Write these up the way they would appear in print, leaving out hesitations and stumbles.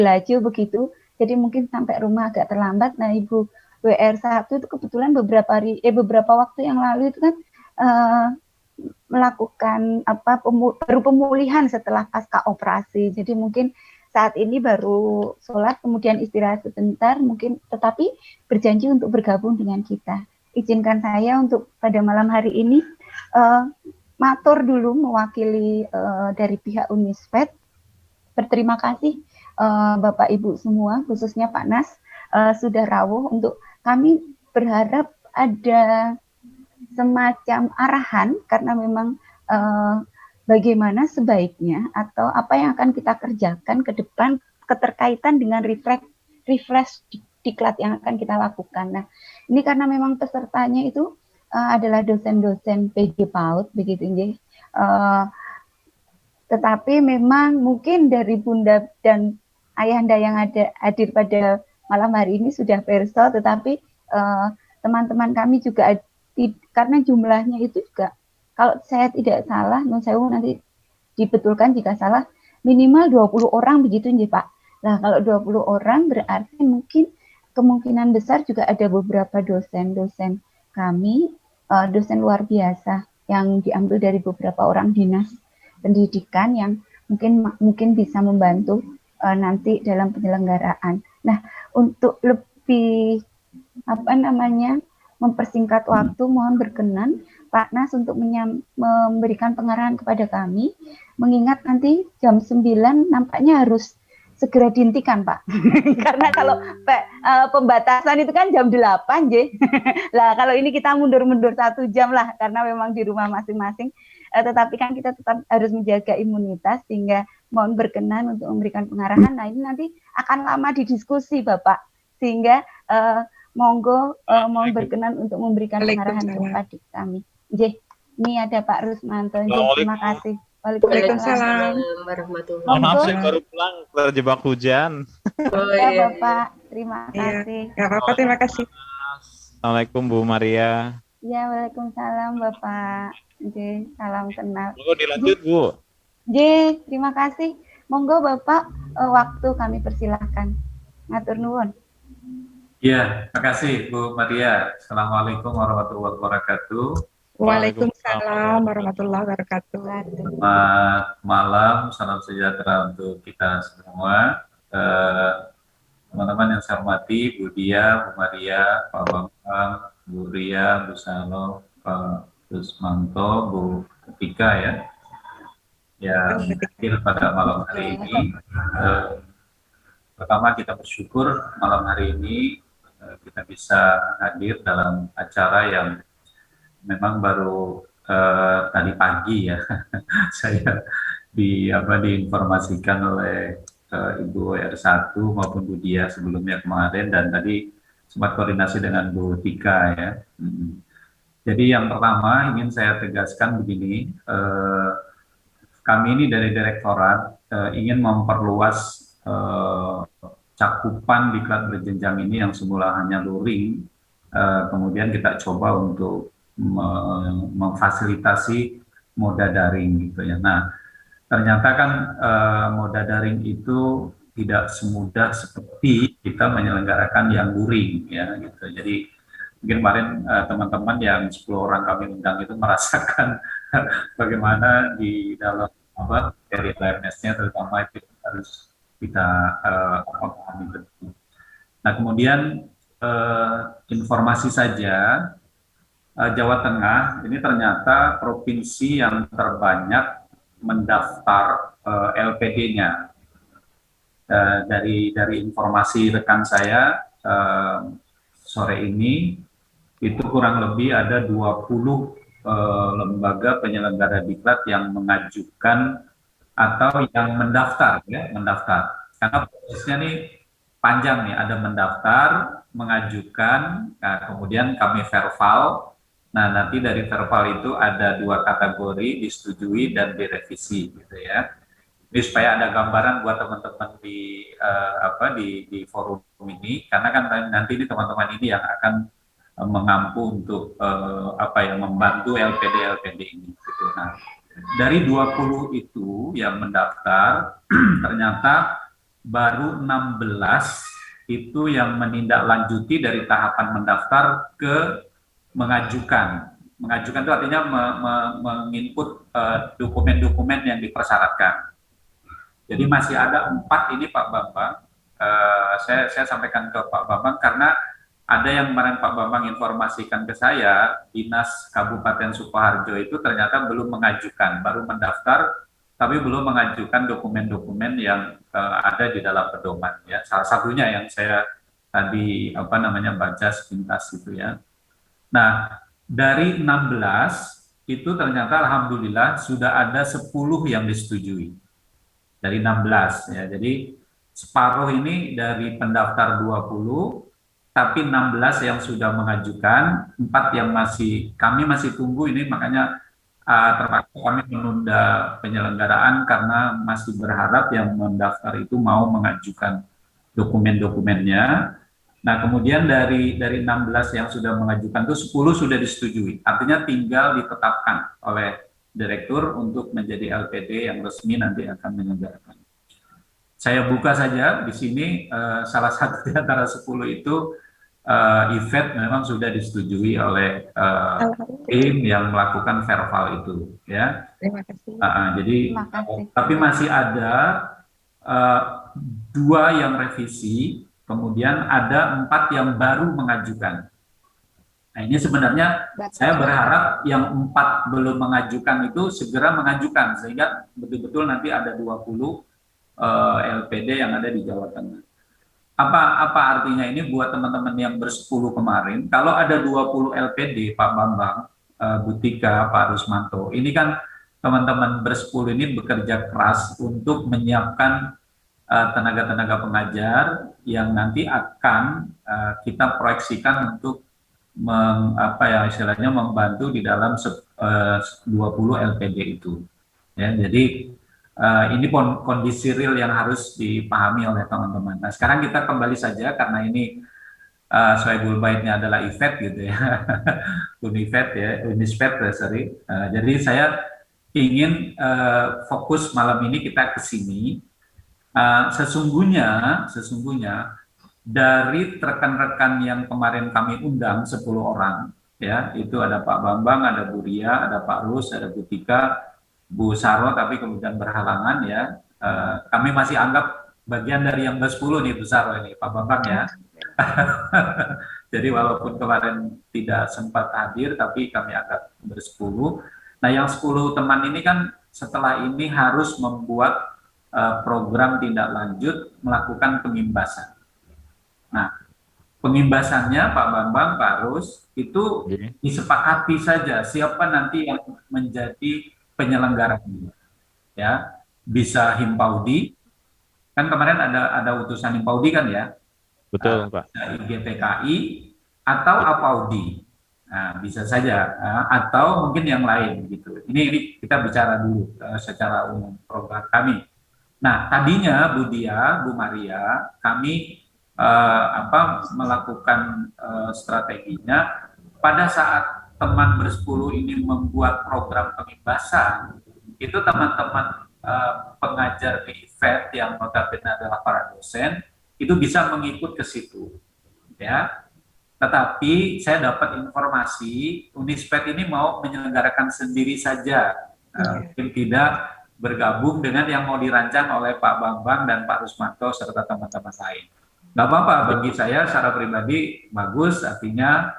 laju begitu, jadi mungkin sampai rumah agak terlambat. Nah, Ibu WR1 itu kebetulan beberapa waktu yang lalu itu kan melakukan baru pemulihan setelah pasca operasi. Jadi mungkin saat ini baru sholat, kemudian istirahat sebentar, mungkin tetapi berjanji untuk bergabung dengan kita. Izinkan saya untuk pada malam hari ini matur dulu mewakili dari pihak Unisfed. Berterima kasih Bapak Ibu semua, khususnya Pak Nas, sudah rawuh untuk kami berharap ada semacam arahan karena memang bagaimana sebaiknya atau apa yang akan kita kerjakan ke depan keterkaitan dengan refresh diklat yang akan kita lakukan. Nah, ini karena memang pesertanya itu adalah dosen-dosen PJ PAUD begitu nggih. Tetapi memang mungkin dari Bunda dan Ayahanda yang ada hadir pada malam hari ini sudah perso, tetapi teman-teman kami juga karena jumlahnya itu juga kalau saya tidak salah, saya nanti dibetulkan jika salah, minimal 20 orang begitu nih Pak. Nah, kalau 20 orang berarti mungkin kemungkinan besar juga ada beberapa dosen-dosen kami, dosen luar biasa yang diambil dari beberapa orang dinas pendidikan yang mungkin bisa membantu nanti dalam penyelenggaraan. Nah, untuk lebih mempersingkat waktu, mohon berkenan Pak Nas untuk memberikan pengarahan kepada kami, mengingat nanti jam 9 nampaknya harus segera dihentikan Pak. Karena kalau pembatasan itu kan jam 8 lah kalau ini kita mundur-mundur 1 jam lah karena memang di rumah masing-masing. Tetapi kan kita tetap harus menjaga imunitas, sehingga mohon berkenan untuk memberikan pengarahan. Nah, ini nanti akan lama didiskusi Bapak, sehingga monggo mohon berkenan untuk memberikan pengarahan kepada kami. Ini ada Pak Rusmanto. Terima kasih. Waalaikumsalam warahmatullahi wabarakatuh. Maaf, saya baru pulang terjebak hujan. Ya Bapak, terima kasih. Nggak apa-apa, terima kasih. Assalamualaikum Bu Maria. Ya, waalaikumsalam Bapak. Salam kenal. Monggo dilanjut Bu. Terima kasih. Monggo Bapak, waktu kami persilahkan. Matur nuwun. Ya, terima kasih Bu Maria. Assalamualaikum warahmatullahi wabarakatuh. Waalaikumsalam warahmatullahi wabarakatuh. Selamat malam, salam sejahtera untuk kita semua. Teman-teman yang saya hormati, Bu Dia, Bu Maria, Pak Bambang, Bu Ria, Bu Salo, Pak Rusmanto, Bu Ketika ya, yang hadir pada malam hari ini. Pertama kita bersyukur malam hari ini kita bisa hadir dalam acara yang memang baru tadi pagi ya saya diinformasikan oleh Ibu R1 maupun Bu Dia sebelumnya kemarin, dan tadi sempat koordinasi dengan Bu Tika ya. Jadi yang pertama ingin saya tegaskan begini, kami ini dari Direktorat ingin memperluas cakupan diklat berjenjang ini yang semula hanya luring, kemudian kita coba untuk memfasilitasi moda daring gitu ya. Nah, ternyata kan moda daring itu tidak semudah seperti kita menyelenggarakan yang luring ya gitu. Jadi mungkin kemarin teman-teman yang 10 orang kami undang itu merasakan bagaimana di dalam dari LMS-nya terutama itu harus kita pahami betul. Nah, kemudian informasi saja, Jawa Tengah ini ternyata provinsi yang terbanyak mendaftar LPD-nya. Dari informasi rekan saya sore ini itu kurang lebih ada 20 lembaga penyelenggara diklat yang mengajukan atau yang mendaftar ya, karena prosesnya nih panjang nih, ada mendaftar, mengajukan, nah, kemudian kami verbal. Nah, nanti dari verbal itu ada 2 kategori, disetujui dan direvisi gitu ya. Ini supaya ada gambaran buat teman-teman di forum ini, karena kan nanti ini teman-teman ini yang akan mengampu untuk membantu LPD ini gitu. Nah, dari 20 itu yang mendaftar ternyata baru 16 itu yang menindaklanjuti dari tahapan mendaftar ke mengajukan. Mengajukan itu artinya menginput dokumen-dokumen yang dipersyaratkan. Jadi masih ada 4 ini Pak Bambang. Saya sampaikan ke Pak Bambang karena ada yang kemarin Pak Bambang informasikan ke saya, Dinas Kabupaten Sukoharjo itu ternyata belum mengajukan, baru mendaftar, tapi belum mengajukan dokumen-dokumen yang ada di dalam pedoman. Ya, salah satunya yang saya tadi baca sepintas itu ya. Nah, dari 16 itu ternyata alhamdulillah sudah ada 10 yang disetujui dari 16 ya. Jadi separuh ini dari pendaftar 20, tapi 16 yang sudah mengajukan, 4 yang kami masih tunggu ini, makanya terpaksa kami menunda penyelenggaraan karena masih berharap yang mendaftar itu mau mengajukan dokumen-dokumennya. Nah, kemudian dari 16 yang sudah mengajukan itu 10 sudah disetujui. Artinya tinggal ditetapkan oleh direktur untuk menjadi LPD yang resmi nanti akan menyelenggarakan. Saya buka saja di sini salah satu di antara 10 itu IFET memang sudah disetujui oleh tim yang melakukan verbal itu ya. Terima kasih. Jadi tapi masih ada 2 yang revisi, kemudian ada 4 yang baru mengajukan. Nah, ini sebenarnya saya berharap yang 4 belum mengajukan itu segera mengajukan sehingga betul-betul nanti ada 20 LPD yang ada di Jawa Tengah. Apa artinya ini buat teman-teman yang bersepuluh kemarin? Kalau ada 20 LPD, Pak Bambang, Bu Tika, Pak Rusmanto, ini kan teman-teman bersepuluh ini bekerja keras untuk menyiapkan tenaga-tenaga pengajar yang nanti akan kita proyeksikan untuk istilahnya membantu di dalam 20 LPD itu. Ya, jadi ini kondisi real yang harus dipahami oleh teman-teman. Nah, sekarang kita kembali saja karena ini Soebul Baitnya adalah IFET gitu ya, Unispet, sorry. Jadi saya ingin fokus malam ini kita ke sini. Sesungguhnya dari rekan-rekan yang kemarin kami undang 10 orang, ya itu ada Pak Bambang, ada Bu Ria, ada Pak Rus, ada Bu Tika, Bu Saro, tapi kemudian berhalangan ya. Kami masih anggap bagian dari yang ke-10 nih Bu Saro ini, Pak Bambang ya. Jadi walaupun kemarin tidak sempat hadir, tapi kami anggap ber-10. Nah, yang 10 teman ini kan setelah ini harus membuat program tindak lanjut melakukan pengimbasan. Nah, pengimbasannya Pak Bambang, Pak Rus, itu disepakati saja siapa nanti yang menjadi penyelenggaranya, ya bisa Himpaudi, kan kemarin ada utusan Himpaudi kan ya, betul Pak, IGTKI atau Apaudi, nah, bisa saja atau mungkin yang lain gitu. Ini kita bicara dulu secara umum program kami. Nah, tadinya Bu Dia, Bu Maria, kami melakukan strateginya pada saat teman bersepuluh ini membuat program pengimbasan, itu teman-teman pengajar di IFET yang notabene adalah para dosen, itu bisa mengikut ke situ. Ya. Tetapi saya dapat informasi, Unispet ini mau menyelenggarakan sendiri saja, mungkin tidak bergabung dengan yang mau dirancang oleh Pak Bambang dan Pak Rusmanto serta teman-teman lain. Nggak apa-apa, bagi saya secara pribadi bagus, artinya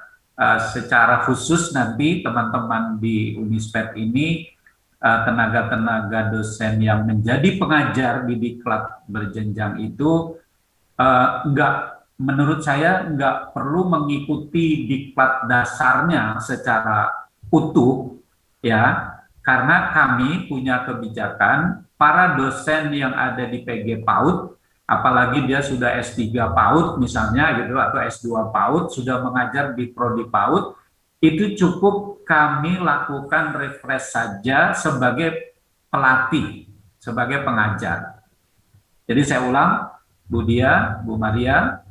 secara khusus nanti teman-teman di Unispet ini tenaga-tenaga dosen yang menjadi pengajar di diklat berjenjang itu menurut saya nggak perlu mengikuti diklat dasarnya secara utuh ya, karena kami punya kebijakan para dosen yang ada di PG PAUD, apalagi dia sudah S3 PAUD misalnya gitu atau S2 PAUD, sudah mengajar di prodi PAUD, itu cukup kami lakukan refresh saja sebagai pelatih, sebagai pengajar. Jadi saya ulang, Bu Dia, Bu Maria,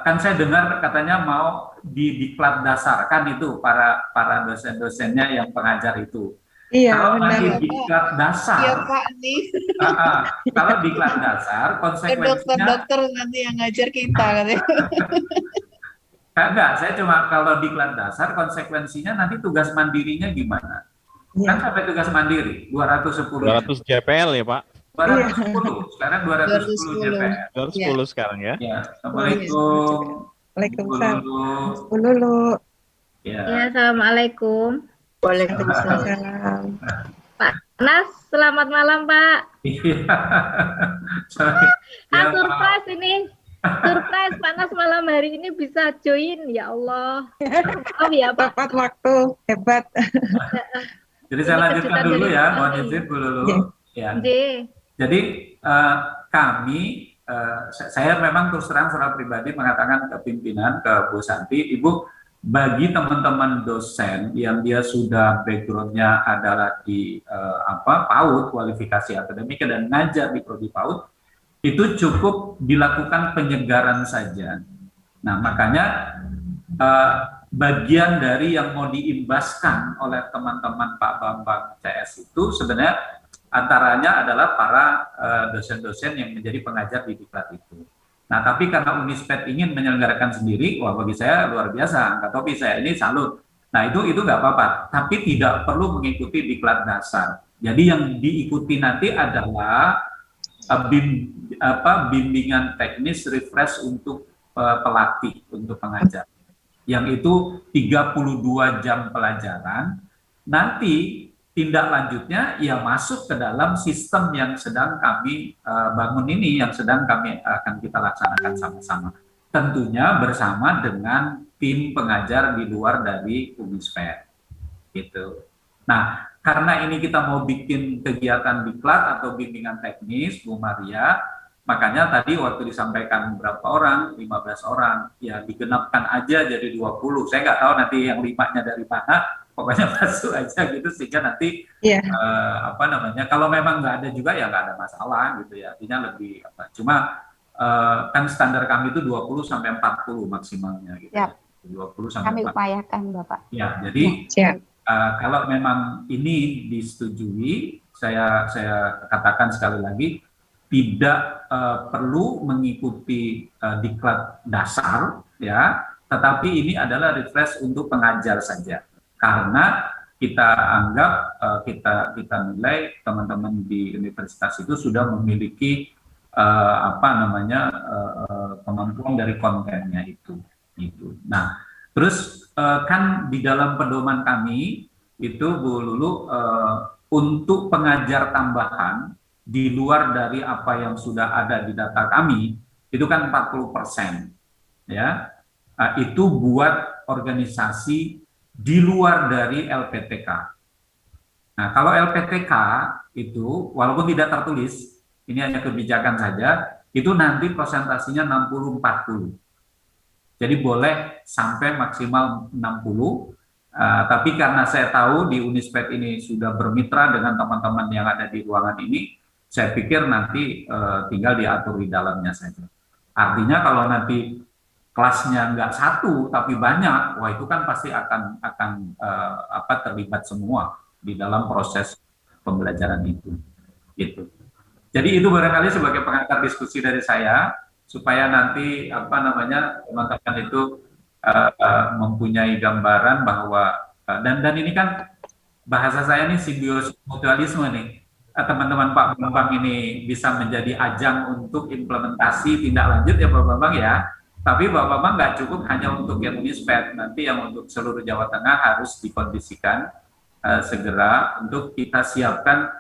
kan saya dengar katanya mau diklat dasarkan itu para dosen-dosennya yang pengajar itu. Iya, Kalau benar. nanti diklat Iya dasar, Pak nih, kalau diklat dasar konsekuensinya dokter-dokter nanti yang ngajar kita katanya. enggak, saya cuma kalau diklat dasar konsekuensinya nanti tugas mandirinya gimana? Kan Iya. sampai tugas mandiri 210. 200 JPL ya Pak. 210. Sekarang 210 JPL. 210 sekarang ya. Ya, Assalamualaikum. Waalaikumsalam. Bu Lulu. Bu Lulu. Ya. Ya, assalamualaikum. Waalaikumsalam. Salam. Pak Nas, selamat malam Pak. Iya. Sorry. Ya, Surprise ini. Surprise Pak Nas malam hari ini bisa join. Ya Allah. Maaf ya Pak. Tepat waktu. Hebat. Jadi saya Ini lanjutkan kejutan dulu dari ya, kami. mohon izin Bu Lulu. Ya. J. Jadi kami, saya memang terus terang secara pribadi mengatakan ke pimpinan, ke Bu Santi, Ibu, bagi teman-teman dosen yang dia sudah backgroundnya adalah di PAUD, kualifikasi akademik dan ngajar di prodi PAUD, itu cukup dilakukan penyegaran saja. Nah, makanya bagian dari yang mau diimbaskan oleh teman-teman Pak Bambang CS itu sebenarnya antaranya adalah para dosen-dosen yang menjadi pengajar di diklat itu. Nah, tapi karena Unisped ingin menyelenggarakan sendiri, wah bagi saya luar biasa, Kak Topi, saya ini salut. Nah, itu nggak apa-apa, tapi tidak perlu mengikuti diklat dasar. Jadi yang diikuti nanti adalah bimbingan teknis refresh untuk pelatih, untuk pengajar. Yang itu 32 jam pelajaran, nanti tindak lanjutnya ya masuk ke dalam sistem yang sedang kami bangun ini, yang sedang kami akan kita laksanakan sama-sama. Tentunya bersama dengan tim pengajar di luar dari Unisped. Gitu. Nah, karena ini kita mau bikin kegiatan diklat atau bimbingan teknis, Bu Maria, makanya tadi waktu disampaikan berapa orang, 15 orang, ya digenapkan aja jadi 20. Saya nggak tahu nanti yang 5-nya dari mana, pokoknya masuk aja gitu sehingga nanti kalau memang nggak ada juga ya nggak ada masalah gitu ya, artinya lebih cuma kan standar kami itu 20 sampai 40 maksimalnya gitu. Siap. 20 sampai Kami 40. upayakan Bapak. Ya, jadi kalau memang ini disetujui, saya katakan sekali lagi tidak perlu mengikuti diklat dasar ya, tetapi ini adalah refresh untuk pengajar saja. Karena kita anggap kita nilai teman-teman di universitas itu sudah memiliki kemampuan dari kontennya itu. Nah, terus kan di dalam pedoman kami itu Bu Lulu untuk pengajar tambahan di luar dari apa yang sudah ada di data kami itu kan 40%, ya. Itu buat organisasi di luar dari LPTK. Nah, kalau LPTK itu walaupun tidak tertulis, ini hanya kebijakan saja, itu nanti presentasinya 60-40. Jadi boleh sampai maksimal 60, tapi karena saya tahu di Unisped ini sudah bermitra dengan teman-teman yang ada di ruangan ini, saya pikir nanti tinggal diatur di dalamnya saja. Artinya kalau nanti kelasnya nggak satu tapi banyak, wah itu kan pasti akan terlibat semua di dalam proses pembelajaran itu. Gitu. Jadi itu barangkali sebagai pengantar diskusi dari saya supaya nanti teman-teman itu mempunyai gambaran bahwa dan ini kan bahasa saya ini simbiosis mutualisme nih. Teman-teman Pak Bambang ini bisa menjadi ajang untuk implementasi tindak lanjut ya Pak Bambang ya. Tapi Pak Bambang nggak cukup hanya untuk yang Unisped, nanti yang untuk seluruh Jawa Tengah harus dikondisikan segera untuk kita siapkan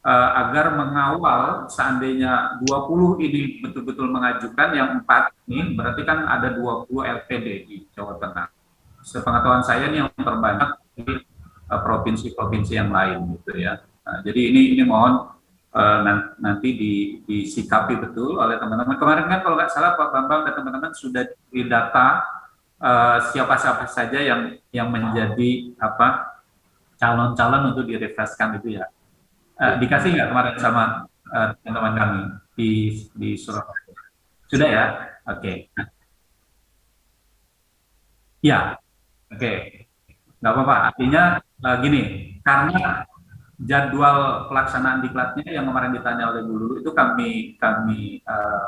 agar mengawal seandainya 20 ini betul-betul mengajukan, yang 4 ini berarti kan ada 20 LPD di Jawa Tengah. Sepengetahuan saya ini yang terbanyak di provinsi-provinsi yang lain gitu ya. Nah, jadi ini mohon nanti disikapi betul oleh teman-teman. Kemarin kan kalau nggak salah Pak Bambang dan teman-teman sudah didata siapa-siapa saja yang menjadi calon-calon untuk direfreshkan itu ya. Dikasih nggak kemarin sama teman-teman kami di Surabaya? Sudah ya? Oke. Ya, oke. Nggak apa-apa. Artinya gini, karena jadwal pelaksanaan diklatnya yang kemarin ditanya oleh Bu Lulu itu kami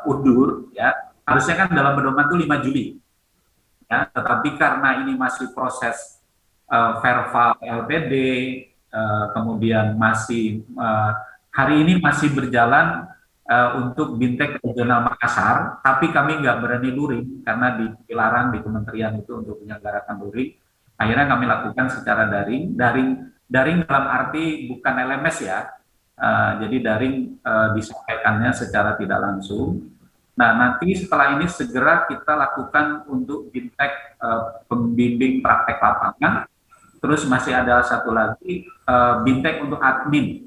undur ya. Harusnya kan dalam pedoman itu 5 Juli. Ya, tetapi karena ini masih proses verbal LPD, kemudian masih hari ini masih berjalan untuk Bintek Regional Makassar, tapi kami nggak berani luring karena dilarang di kementerian itu untuk menyelenggarakan luring. Akhirnya kami lakukan secara daring dalam arti bukan LMS ya, jadi daring disampaikannya secara tidak langsung. Nah, nanti setelah ini segera kita lakukan untuk Bintek pembimbing praktek lapangan. Terus masih ada satu lagi Bintek untuk admin.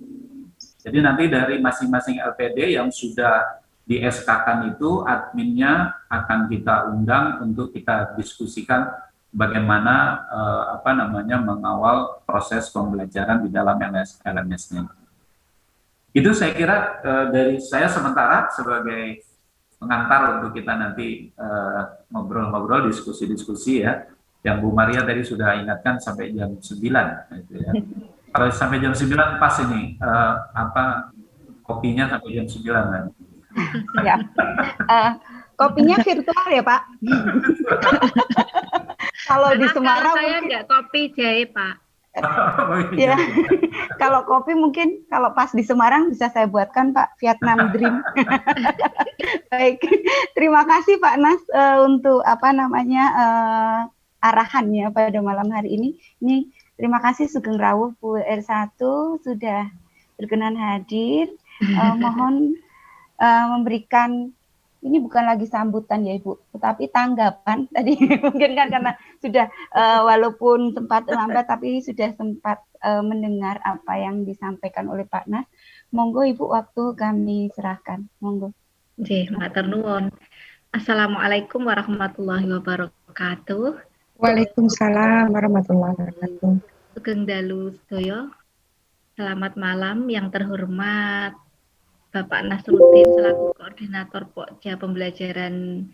Jadi nanti dari masing-masing LPD yang sudah di SK-kan itu adminnya akan kita undang untuk kita diskusikan bagaimana mengawal proses pembelajaran di dalam LMS-nya. Itu saya kira dari saya sementara sebagai pengantar untuk kita nanti ngobrol-ngobrol, diskusi-diskusi ya. Yang Bu Maria tadi sudah ingatkan sampai jam 9 gitu ya. Kalau sampai jam 9 pas ini kopinya sampai jam 9 kan. Ya. Kopinya virtual ya, Pak. Kalau di Semarang saya nggak kopi jahe, Pak. Ya, kalau kopi mungkin kalau pas di Semarang bisa saya buatkan, Pak, Vietnam Dream. Baik, terima kasih Pak Nas untuk arahannya pada malam hari ini. Ini terima kasih Sugeng Rawuh Bu R1 sudah berkenan hadir. Mohon memberikan, ini bukan lagi sambutan ya Ibu, tetapi tanggapan tadi mungkin kan karena sudah walaupun sempat lambat tapi sudah sempat mendengar apa yang disampaikan oleh Pak Nas. Monggo Ibu, waktu kami serahkan. Monggo. Nggih, matur nuwun. Assalamualaikum warahmatullahi wabarakatuh. Waalaikumsalam warahmatullahi wabarakatuh. Sugeng dalu sedaya. Selamat malam yang terhormat Bapak Nasruddin selaku Koordinator Pokja Pembelajaran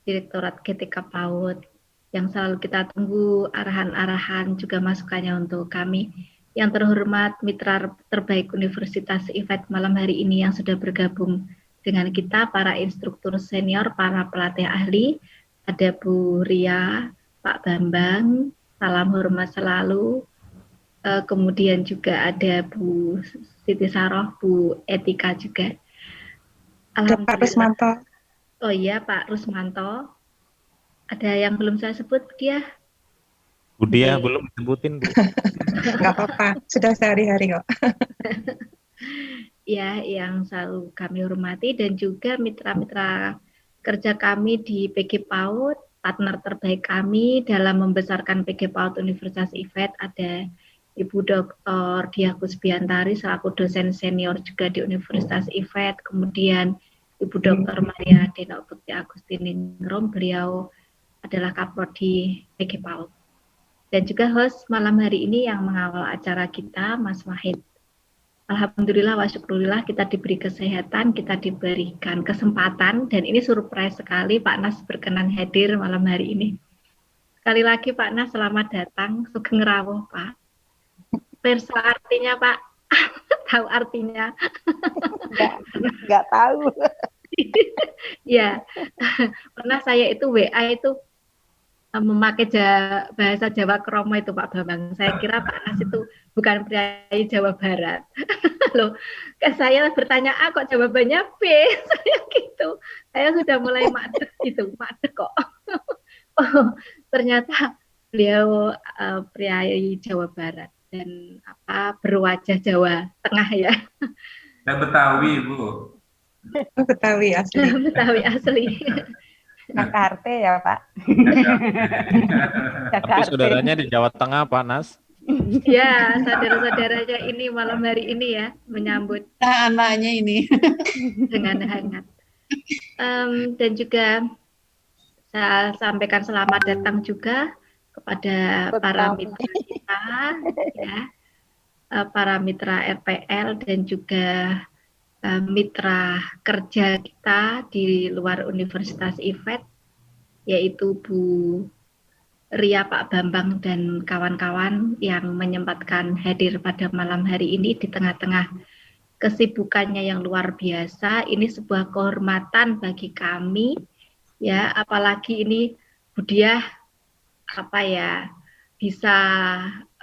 Direktorat GTK PAUD, yang selalu kita tunggu arahan-arahan juga masukannya untuk kami. Yang terhormat mitra terbaik Universitas IFET malam hari ini yang sudah bergabung dengan kita, para instruktur senior, para pelatih ahli, ada Bu Ria, Pak Bambang, salam hormat selalu. Kemudian juga ada Bu Siti Saroh, Bu Etika juga. Pak Rusmanto. Oh iya, Pak Rusmanto. Ada yang belum saya sebut, dia? Bu Dia belum disebutin, Bu. Nggak apa-apa, sudah sehari-hari kok. Ya, yang selalu kami hormati, dan juga mitra-mitra kerja kami di PG PAUD, partner terbaik kami dalam membesarkan PG PAUD Universitas IFET, ada Ibu Dr. Diah Kusbiantari selaku dosen senior juga di Universitas IFET, kemudian Ibu Dr. Maria Denok Putri Agustiningrum, beliau adalah Kaprodi PG PAUD. Dan juga host malam hari ini yang mengawal acara kita, Mas Wahid. Alhamdulillah wa syukurillah kita diberi kesehatan, kita diberikan kesempatan, dan ini surprise sekali Pak Nas berkenan hadir malam hari ini. Sekali lagi Pak Nas, selamat datang, Sugeng Rawuh Pak. Perso artinya Pak, tahu artinya? Nggak tahu. Ya, pernah saya itu WA itu memakai bahasa Jawa Kromo itu Pak Bambang. Saya kira Pak Nas itu bukan priai Jawa Barat. Loh, saya bertanya A kok jawabannya B. Saya gitu. Saya sudah mulai madek gitu, madek kok. Oh, ternyata beliau priai Jawa Barat dan berwajah Jawa Tengah ya. Dan Betawi, Bu. Betawi asli. Betawi asli. Jakarta ya Pak. Tapi saudaranya di Jawa Tengah Pak Nas. Ya, saudara-saudaranya ini malam hari ini ya menyambut anaknya ini dengan hangat. Dan juga saya sampaikan selamat datang juga kepada para mitra kita, ya, para mitra RPL dan juga mitra kerja kita di luar Universitas IFET, yaitu Bu Ria, Pak Bambang, dan kawan-kawan yang menyempatkan hadir pada malam hari ini di tengah-tengah kesibukannya yang luar biasa. Ini sebuah kehormatan bagi kami, ya, apalagi ini Budiah bisa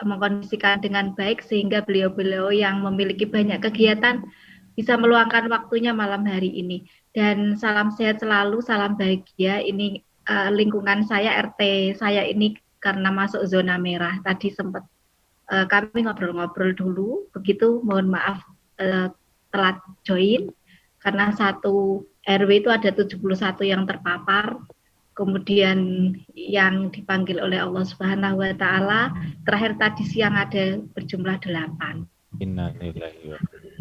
mengkondisikan dengan baik sehingga beliau-beliau yang memiliki banyak kegiatan bisa meluangkan waktunya malam hari ini. Dan salam sehat selalu, salam bahagia. Ini lingkungan saya, RT saya ini karena masuk zona merah. Tadi sempat kami ngobrol-ngobrol dulu, begitu mohon maaf telat join karena satu RW itu ada 71 yang terpapar. Kemudian yang dipanggil oleh Allah Subhanahu wa taala terakhir tadi siang ada berjumlah 8. Innalillahi wa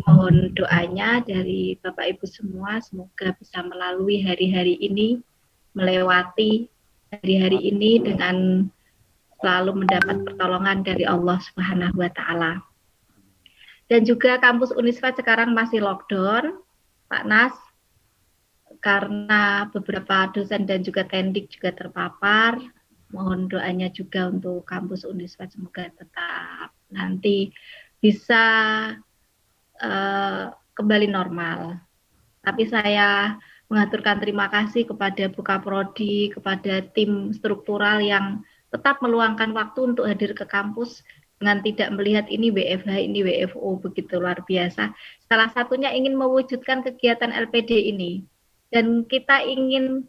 Mohon doanya dari Bapak Ibu semua, semoga bisa melalui hari-hari ini, melewati hari-hari ini dengan selalu mendapat pertolongan dari Allah Subhanahu wa taala. Dan juga kampus Unisfat sekarang masih lockdown, Pak Nas, karena beberapa dosen dan juga tendik juga terpapar. Mohon doanya juga untuk kampus Unisfat semoga tetap nanti bisa kembali normal. Tapi saya mengaturkan terima kasih kepada Bukaprodi, kepada tim struktural yang tetap meluangkan waktu untuk hadir ke kampus dengan tidak melihat ini WFH, ini WFO, begitu luar biasa. Salah satunya ingin mewujudkan kegiatan LPD ini. Dan kita ingin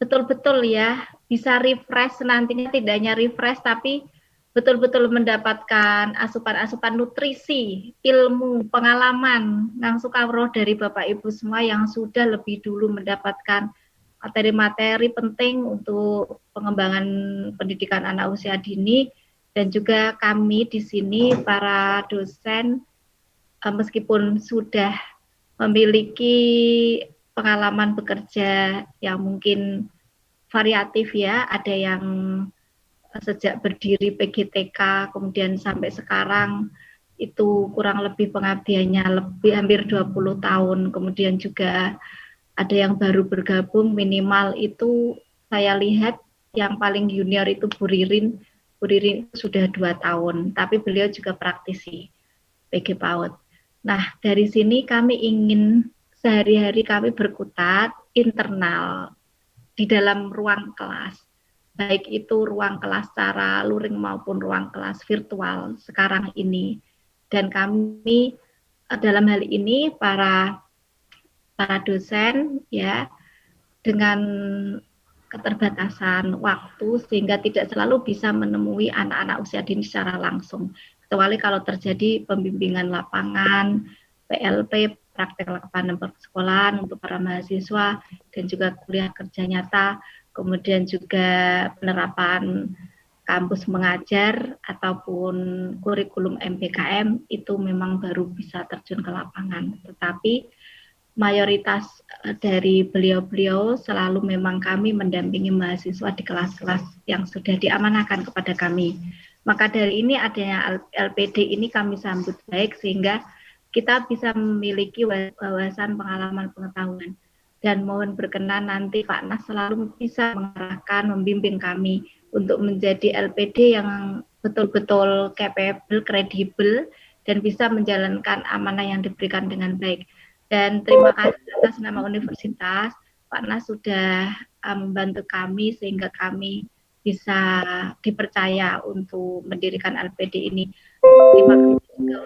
betul-betul ya bisa refresh nantinya, tidak hanya refresh tapi betul-betul mendapatkan asupan-asupan nutrisi, ilmu, pengalaman yang sukawroh dari Bapak Ibu semua yang sudah lebih dulu mendapatkan materi-materi penting untuk pengembangan pendidikan anak usia dini. Dan juga kami di sini para dosen meskipun sudah memiliki pengalaman bekerja yang mungkin variatif ya, ada yang sejak berdiri PGTK kemudian sampai sekarang itu kurang lebih pengabdiannya lebih hampir 20 tahun, kemudian juga ada yang baru bergabung minimal itu saya lihat yang paling junior itu Bu Ririn sudah 2 tahun, tapi beliau juga praktisi PG PAUD. Nah, dari sini kami ingin sehari-hari kami berkutat internal di dalam ruang kelas, baik itu ruang kelas secara luring maupun ruang kelas virtual sekarang ini. Dan kami dalam hal ini para dosen ya dengan keterbatasan waktu sehingga tidak selalu bisa menemui anak-anak usia dini secara langsung, kecuali kalau terjadi pembimbingan lapangan, PLP, praktek lapangan persekolahan untuk para mahasiswa, dan juga kuliah kerja nyata, kemudian juga penerapan kampus mengajar ataupun kurikulum MPKM itu memang baru bisa terjun ke lapangan. Tetapi mayoritas dari beliau-beliau selalu memang kami mendampingi mahasiswa di kelas-kelas yang sudah diamanahkan kepada kami. Maka dari ini adanya LPD ini kami sambut baik sehingga kita bisa memiliki wawasan pengalaman pengetahuan. Dan mohon berkenan nanti Pak Nas selalu bisa mengarahkan, membimbing kami untuk menjadi LPD yang betul-betul capable, kredibel, dan bisa menjalankan amanah yang diberikan dengan baik. Dan terima kasih atas nama universitas, Pak Nas sudah membantu kami sehingga kami bisa dipercaya untuk mendirikan LPD ini. Terima kasih juga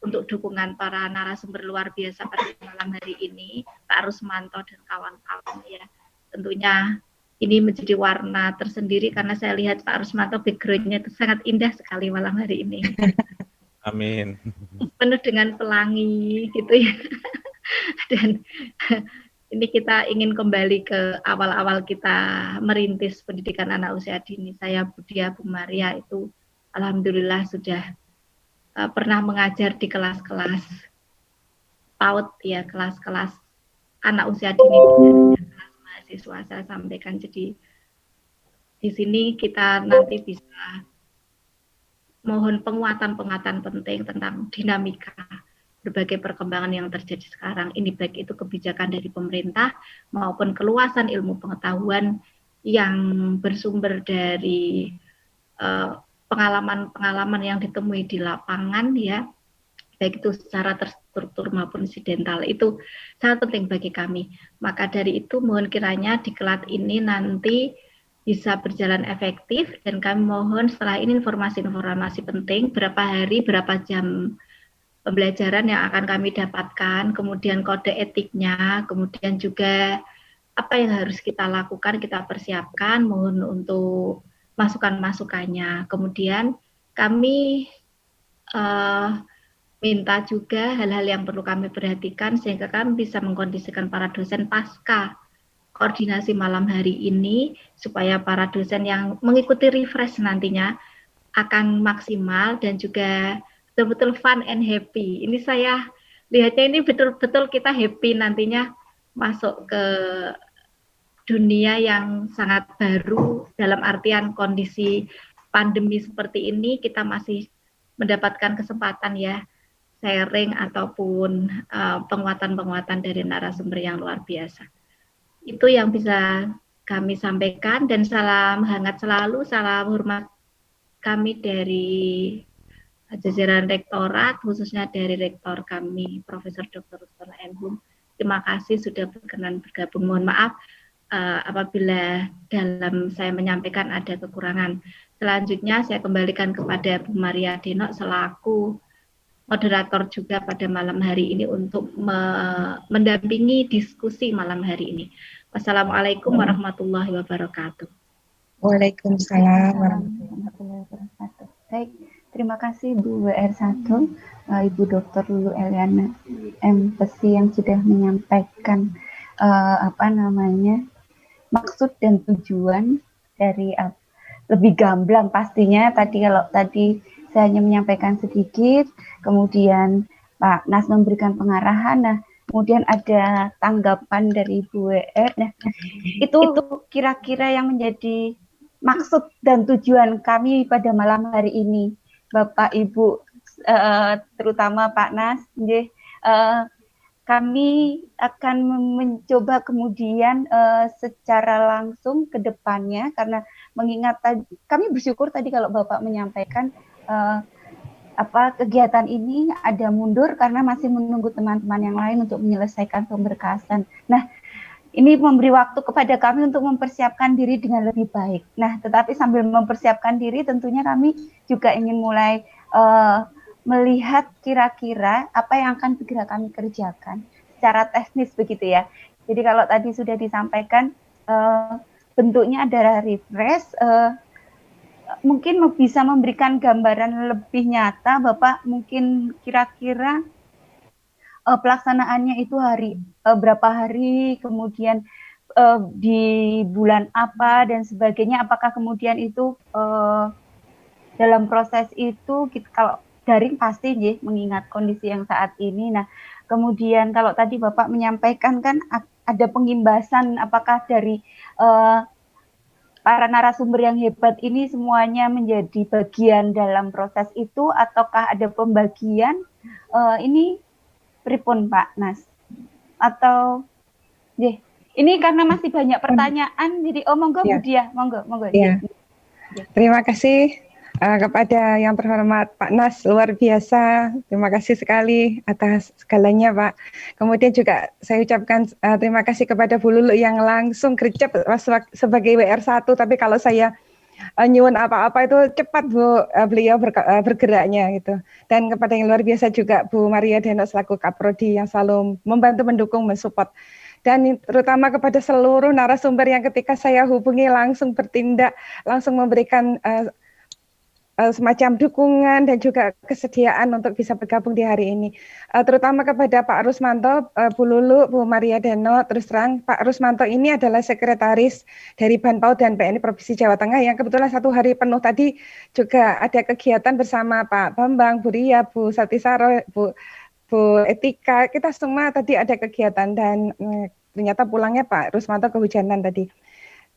untuk dukungan para narasumber luar biasa pada malam hari ini, Pak Rusmanto dan kawan-kawan ya. Tentunya ini menjadi warna tersendiri karena saya lihat Pak Rusmanto background-nya itu sangat indah sekali malam hari ini. Amin. Penuh dengan pelangi gitu ya. Dan ini kita ingin kembali ke awal-awal kita merintis pendidikan anak usia dini. Saya Budia Bu Maria itu alhamdulillah sudah pernah mengajar di kelas-kelas PAUD ya, kelas-kelas anak usia dini, kelas mahasiswa saya sampaikan. Jadi di sini kita nanti bisa mohon penguatan-penguatan penting tentang dinamika berbagai perkembangan yang terjadi sekarang ini, baik itu kebijakan dari pemerintah maupun keluasan ilmu pengetahuan yang bersumber dari pengalaman-pengalaman yang ditemui di lapangan ya, baik itu secara terstruktur maupun insidental, itu sangat penting bagi kami. Maka dari itu mohon kiranya diklat ini nanti bisa berjalan efektif, dan kami mohon setelah ini informasi-informasi penting, berapa hari, berapa jam pembelajaran yang akan kami dapatkan, kemudian kode etiknya, kemudian juga apa yang harus kita lakukan, kita persiapkan, mohon untuk masukan-masukannya. Kemudian kami minta juga hal-hal yang perlu kami perhatikan sehingga kami bisa mengkondisikan para dosen pasca koordinasi malam hari ini, supaya para dosen yang mengikuti refresh nantinya akan maksimal dan juga betul-betul fun and happy. Ini saya lihatnya ini betul-betul kita happy nantinya masuk ke dunia yang sangat baru, dalam artian kondisi pandemi seperti ini kita masih mendapatkan kesempatan ya sharing ataupun penguatan-penguatan dari narasumber yang luar biasa. Itu yang bisa kami sampaikan, dan salam hangat selalu, salam hormat kami dari jajaran rektorat, khususnya dari rektor kami Profesor Dr. Rustana M. Hum. Terima kasih sudah berkenan bergabung. Mohon maaf apabila dalam saya menyampaikan ada kekurangan. Selanjutnya saya kembalikan kepada Bu Maria Denok selaku moderator juga pada malam hari ini untuk mendampingi diskusi malam hari ini. Wassalamualaikum warahmatullahi wabarakatuh. Waalaikumsalam warahmatullahi wabarakatuh. Baik, terima kasih Bu WR1, Ibu Dr. Lulu Eliana MPSI yang sudah menyampaikan maksud dan tujuan dari lebih gamblang pastinya. Kalau tadi saya hanya menyampaikan sedikit, kemudian Pak Nas memberikan pengarahan, nah kemudian ada tanggapan dari Bu WR. Nah, itu kira-kira yang menjadi maksud dan tujuan kami pada malam hari ini, Bapak Ibu, terutama Pak Nas. Kami akan mencoba kemudian secara langsung ke depannya, karena mengingat kami bersyukur tadi kalau Bapak menyampaikan kegiatan ini ada mundur karena masih menunggu teman-teman yang lain untuk menyelesaikan pemberkasan. Nah, ini memberi waktu kepada kami untuk mempersiapkan diri dengan lebih baik. Nah, tetapi sambil mempersiapkan diri tentunya kami juga ingin mulai melihat kira-kira apa yang akan segera kami kerjakan secara teknis begitu ya. Jadi kalau tadi sudah disampaikan bentuknya adalah refresh, mungkin bisa memberikan gambaran lebih nyata, Bapak, mungkin kira-kira pelaksanaannya itu berapa hari, kemudian di bulan apa dan sebagainya. Apakah kemudian itu dalam proses itu kalau daring pasti mengingat kondisi yang saat ini. Nah, kemudian kalau tadi Bapak menyampaikan kan ada pengimbasan, apakah dari para narasumber yang hebat ini semuanya menjadi bagian dalam proses itu, ataukah ada pembagian? Ini pripun Pak Nas? Atau ini karena masih banyak pertanyaan, jadi monggo Bu Dia, monggo. Ya. Terima kasih kepada yang terhormat Pak Nas, luar biasa. Terima kasih sekali atas segalanya Pak. Kemudian juga saya ucapkan terima kasih kepada Bu Lulu yang langsung gercep sebagai WR1, tapi kalau saya nyuwun apa-apa itu cepat beliau bergeraknya gitu. Dan kepada yang luar biasa juga Bu Maria Denok selaku Kaprodi yang selalu membantu, mendukung, mensupport. Dan terutama kepada seluruh narasumber yang ketika saya hubungi langsung bertindak, langsung memberikan semacam dukungan dan juga kesediaan untuk bisa bergabung di hari ini. Terutama kepada Pak Rusmanto, Bu Lulu, Bu Maria Denok. Terus terang, Pak Rusmanto ini adalah sekretaris dari Banpaut dan PNI Provinsi Jawa Tengah yang kebetulan satu hari penuh tadi juga ada kegiatan bersama Pak Bambang, Bu Ria, Bu Satisaro, Bu Etika. Kita semua tadi ada kegiatan dan ternyata pulangnya Pak Rusmanto kehujanan tadi.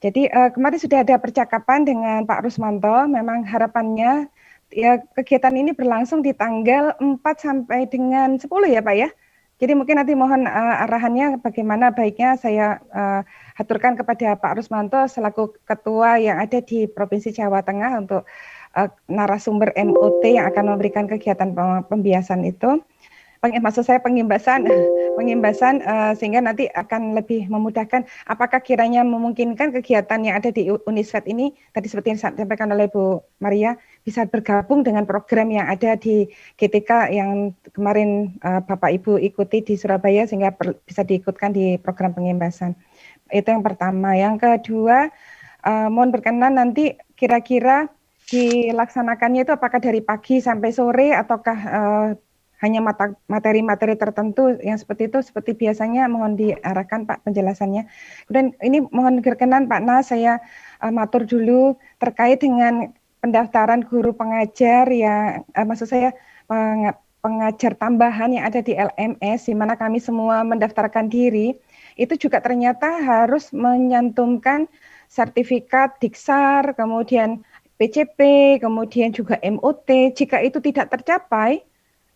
Jadi kemarin sudah ada percakapan dengan Pak Rusmanto, memang harapannya ya kegiatan ini berlangsung di tanggal 4 sampai dengan 10 ya Pak ya, Jadi mungkin nanti mohon arahannya bagaimana baiknya saya aturkan kepada Pak Rusmanto selaku ketua yang ada di Provinsi Jawa Tengah untuk narasumber MOT yang akan memberikan kegiatan pembiasan itu. Maksud saya pengimbasan sehingga nanti akan lebih memudahkan apakah kiranya memungkinkan kegiatan yang ada di Unisfed ini tadi seperti yang disampaikan oleh Bu Maria bisa bergabung dengan program yang ada di GTK yang kemarin Bapak Ibu ikuti di Surabaya sehingga bisa diikutkan di program pengimbasan. Itu yang pertama. Yang kedua, mohon berkenan nanti kira-kira dilaksanakannya itu apakah dari pagi sampai sore ataukah hanya materi-materi tertentu yang seperti itu, seperti biasanya mohon diarahkan Pak penjelasannya. Kemudian ini mohon berkenan Pak Nas, saya matur dulu terkait dengan pendaftaran guru pengajar yang, maksud saya pengajar tambahan yang ada di LMS, di mana kami semua mendaftarkan diri, itu juga ternyata harus menyantumkan sertifikat Diksar, kemudian PCP, kemudian juga MOT. Jika itu tidak tercapai,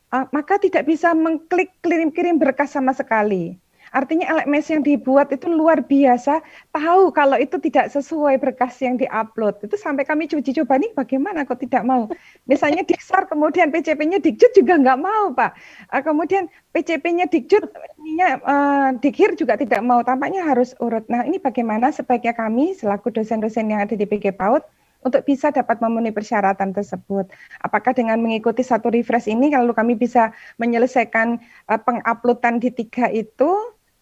maka tidak bisa mengklik kirim berkas sama sekali. Artinya LMS yang dibuat itu luar biasa, tahu kalau itu tidak sesuai berkas yang diupload. Itu sampai kami uji coba nih bagaimana kok tidak mau. Misalnya Diksar kemudian PCP-nya Dikjud juga nggak mau Pak. Kemudian PCP-nya Dikjud, Dikhir juga tidak mau. Tampaknya harus urut. Nah ini bagaimana sebaiknya kami selaku dosen-dosen yang ada di PG PAUD untuk bisa dapat memenuhi persyaratan tersebut. Apakah dengan mengikuti satu refresh ini, kalau kami bisa menyelesaikan penguploadan di 3 itu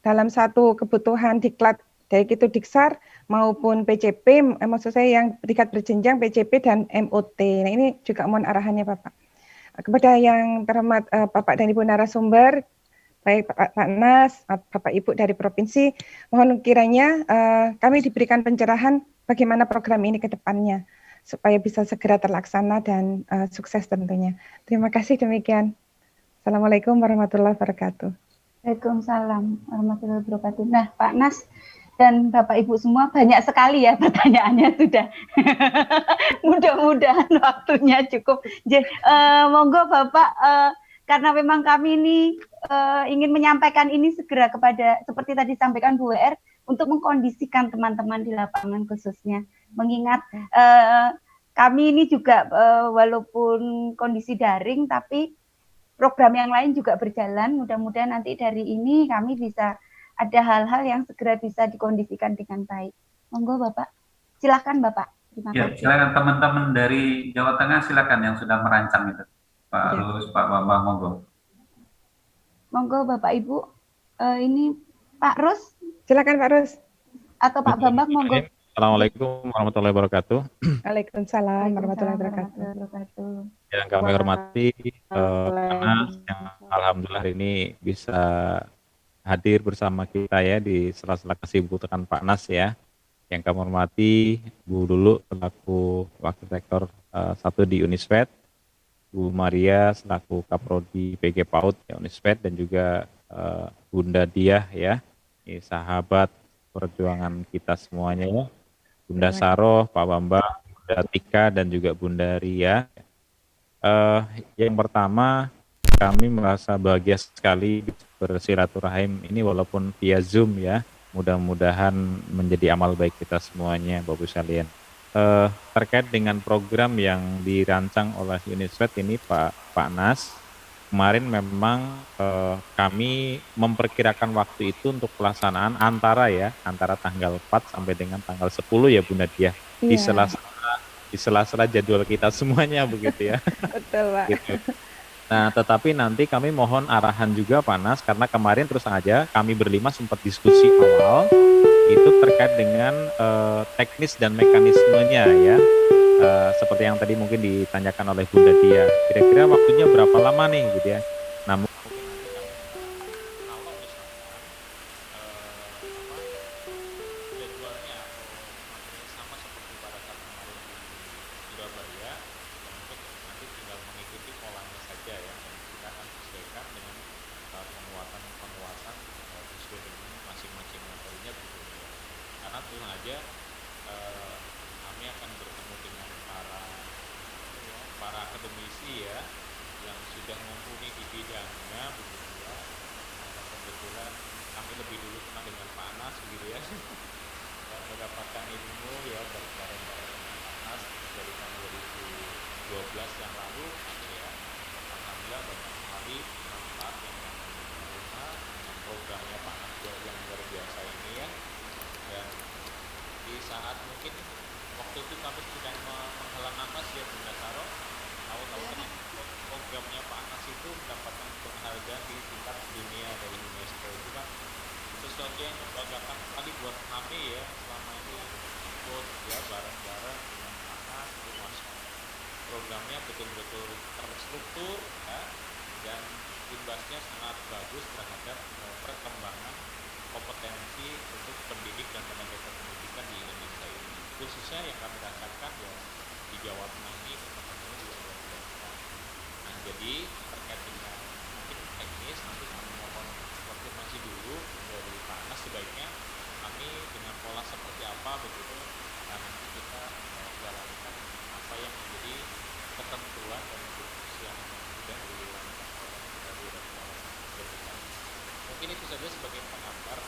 dalam satu kebutuhan diklat, baik itu Diksar maupun PCP, maksud saya yang tingkat berjenjang PCP dan MOT. Nah ini juga mohon arahannya Bapak. Kepada yang terhormat Bapak dan Ibu narasumber, baik Pak Nas, Bapak Ibu dari Provinsi, mohon kiranya kami diberikan pencerahan bagaimana program ini ke depannya, supaya bisa segera terlaksana dan sukses tentunya. Terima kasih demikian. Assalamualaikum warahmatullahi wabarakatuh. Waalaikumsalam warahmatullahi wabarakatuh. Nah Pak Nas dan Bapak Ibu semua banyak sekali ya pertanyaannya sudah. Mudah-mudahan waktunya cukup. Monggo Bapak, karena memang kami ini ingin menyampaikan ini segera kepada, seperti tadi disampaikan Bu WR, untuk mengkondisikan teman-teman di lapangan khususnya. Mengingat kami ini juga walaupun kondisi daring, tapi program yang lain juga berjalan. Mudah-mudahan nanti dari ini kami bisa ada hal-hal yang segera bisa dikondisikan dengan baik. Monggo Bapak, silakan Bapak. Terima kasih. Silakan teman-teman dari Jawa Tengah, silakan yang sudah merancang itu. Pak Rus, Pak Bambang, monggo. Monggo Bapak Ibu, ini Pak Rus. Silakan Pak Rus. Atau Pak Bambang, monggo. Assalamualaikum warahmatullahi wabarakatuh. Waalaikumsalam warahmatullahi wabarakatuh. Yang kami hormati, karena yang alhamdulillah hari ini bisa hadir bersama kita ya di sela-sela kesibukan Pak Nas ya. Yang kami hormati Bu Lulu selaku Wakil Rektor 1 di Unisfed, Bu Maria selaku Kaprodi PG PAUD ya, Unisfed, dan juga Bunda Diah ya, ini sahabat perjuangan kita semuanya ya, Bunda Saroh, Pak Bambang, Bunda Tika, dan juga Bunda Ria. Yang pertama, kami merasa bahagia sekali bersilaturahim ini walaupun via Zoom ya. Mudah-mudahan menjadi amal baik kita semuanya, Bapak Ibu sekalian. Terkait dengan program yang dirancang oleh Unisfed ini, Pak Nas, kemarin memang kami memperkirakan waktu itu untuk pelaksanaan antara tanggal 4 sampai dengan tanggal 10 ya Bunda Diah. Yeah. Di sela-sela jadwal kita semuanya begitu ya. Betul Pak. Gitu. Nah tetapi nanti kami mohon arahan juga Pak Nas, karena kemarin terus aja kami berlima sempat diskusi awal itu terkait dengan teknis dan mekanismenya ya. Seperti yang tadi mungkin ditanyakan oleh Bunda Dia, kira-kira waktunya berapa lama nih gitu ya. Nah mungkin kalau misalkan jadwalnya sama seperti pada saat kemarin di Surabaya, untuk nanti tinggal mengikuti polanya saja ya, dan kita akan sesuaikan dengan penguatan sesuai dengan masing-masing materinya begitu ya. Karena tentu saja kami akan bertemu dengan para akademisi ya yang sudah mumpuni di bidangnya begitu ya. kebetulan kami lebih dulu kenal dengan Pak Anas begitu ya. Dan mendapatkan ilmu ya bareng-bareng dengan Pak Anas dari tahun 2012 yang lalu ya. Alhamdulillah banyak sekali manfaat yang kami terima dengan programnya Pak Anas yang luar biasa ini ya. Dan di saat mungkin waktu itu kami sedang menghela nafas ya Bunda Saro, tahu-tahu ternyata programnya Pak Anas itu mendapatkan penghargaan di tingkat dunia dari UNESCO. Itu kan sesuatu yang membanggakan sekali buat kami ya, selama ini ikut ya bareng-bareng dengan Pak Anas itu masuk programnya betul-betul terstruktur ya, dan imbasnya sangat bagus terhadap perkembangan kompetensi untuk pendidik dan tenaga pendidikan di Indonesia ini. Khususnya yang kami rasakan ya di Jawa Tengah ini perkembangannya juga luar biasa. Nah, jadi terkait dengan mungkin teknis nanti kami mohon konfirmasi dulu dari Pak Anas, sebaiknya kami dengan pola seperti apa begitu, dan nanti kita jalankan apa yang menjadi ketentuan dan instruksi yang sudah dilakukan oleh Direktorat Pendidikan. Mungkin itu saja sebagai pengantar.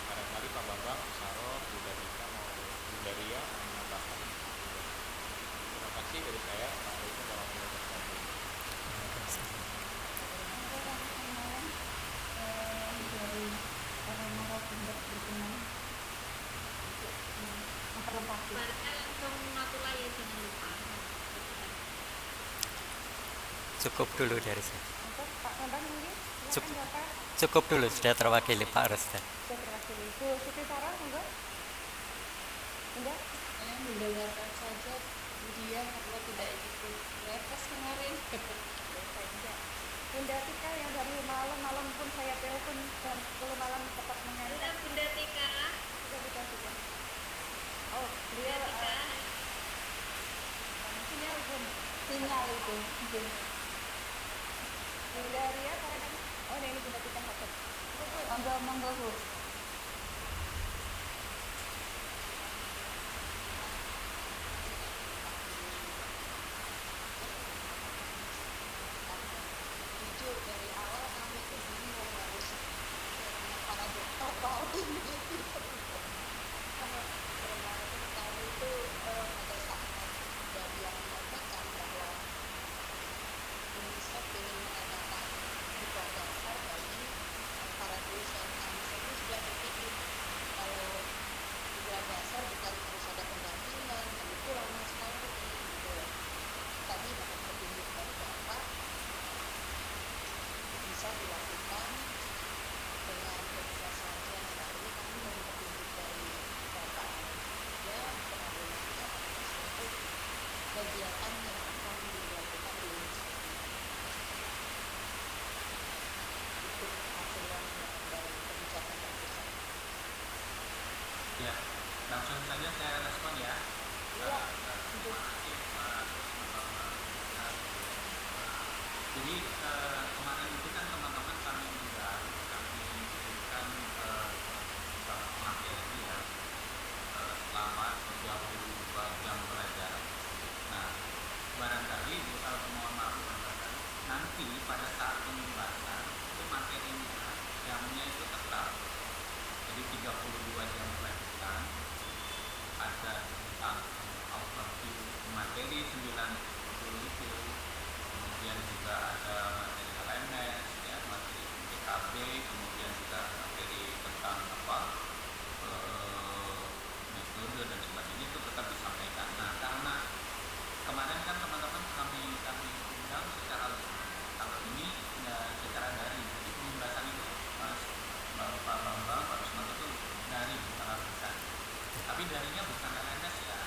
Barangkali Pak Bambang, Saro, Bunda Dika mau Bunda Ria menambahkan. Terima kasih dari saya. Assalamualaikum warahmatullahi wabarakatuh. Dari para narasumber berkenan memperlengkapi. Barunya langsung natulai ya, jangan lupa. Cukup dulu dari saya. Untuk Pak Bambang mungkin, silakan Bapak. Cukup dulu, sudah terwakili Pak Resta. Sudah terwakili. Bu Siti Sarah, enggak? Enggak? Saya mendengarkan saja dia karena tidak ikut repas kemarin. Saja. Bunda Tika yang dari malam pun saya telepon jam 10 malam tetap menyanyi. Bunda Tika. Sudah. Oh, beliau Sinyal itu. Bunda Ria, barangkali. Oh, ini Bunda Tika satu. Monggo Bu. Jujur dari awal kami itu bingung harus para dokter tahu ini karena kemarin itu pada saat dari yang mengatakan bahwa UNICEF ingin mengadakan buka dasar bagi para dosen. Kami itu sudah berpikir kalau buka dasar bukan harus ada pendampingan, dan itu lama sekali gitu. Tadi dapat petunjuk dari Bapak bisa dilakukan dengan bisa saja. Nah, ini kami mau petunjuk dari Bapak ya, pengaduannya untuk kegiatan yang akan dilakukan di UNICEF. Itu hasilnya dari kebijakan yang besar. Ya, langsung saja saya respon ya. Terima kasih Pak. Jadi kemarin itu kan teman-teman kami berikan materi ya selama 32 jam belajar. Nah, barangkali mohon maaf barangkali nanti pada saat pembahasan itu materinya jamnya itu tetap. Jadi 32 jam lanjutan ada tentang overview materi 90 itu, kemudian juga ada materi LMS ya, materi PKB, kemudian juga materi tentang metode dan sebagainya itu tetap disampaikan. Nah, karena kemarin kan teman-teman kami undang secara kalau ini ya, secara daring. Jadi pembahasan itu Pak Bambang, Pak Rusman itu daring bukan lapisan. Tapi daringnya bukan LMS ya.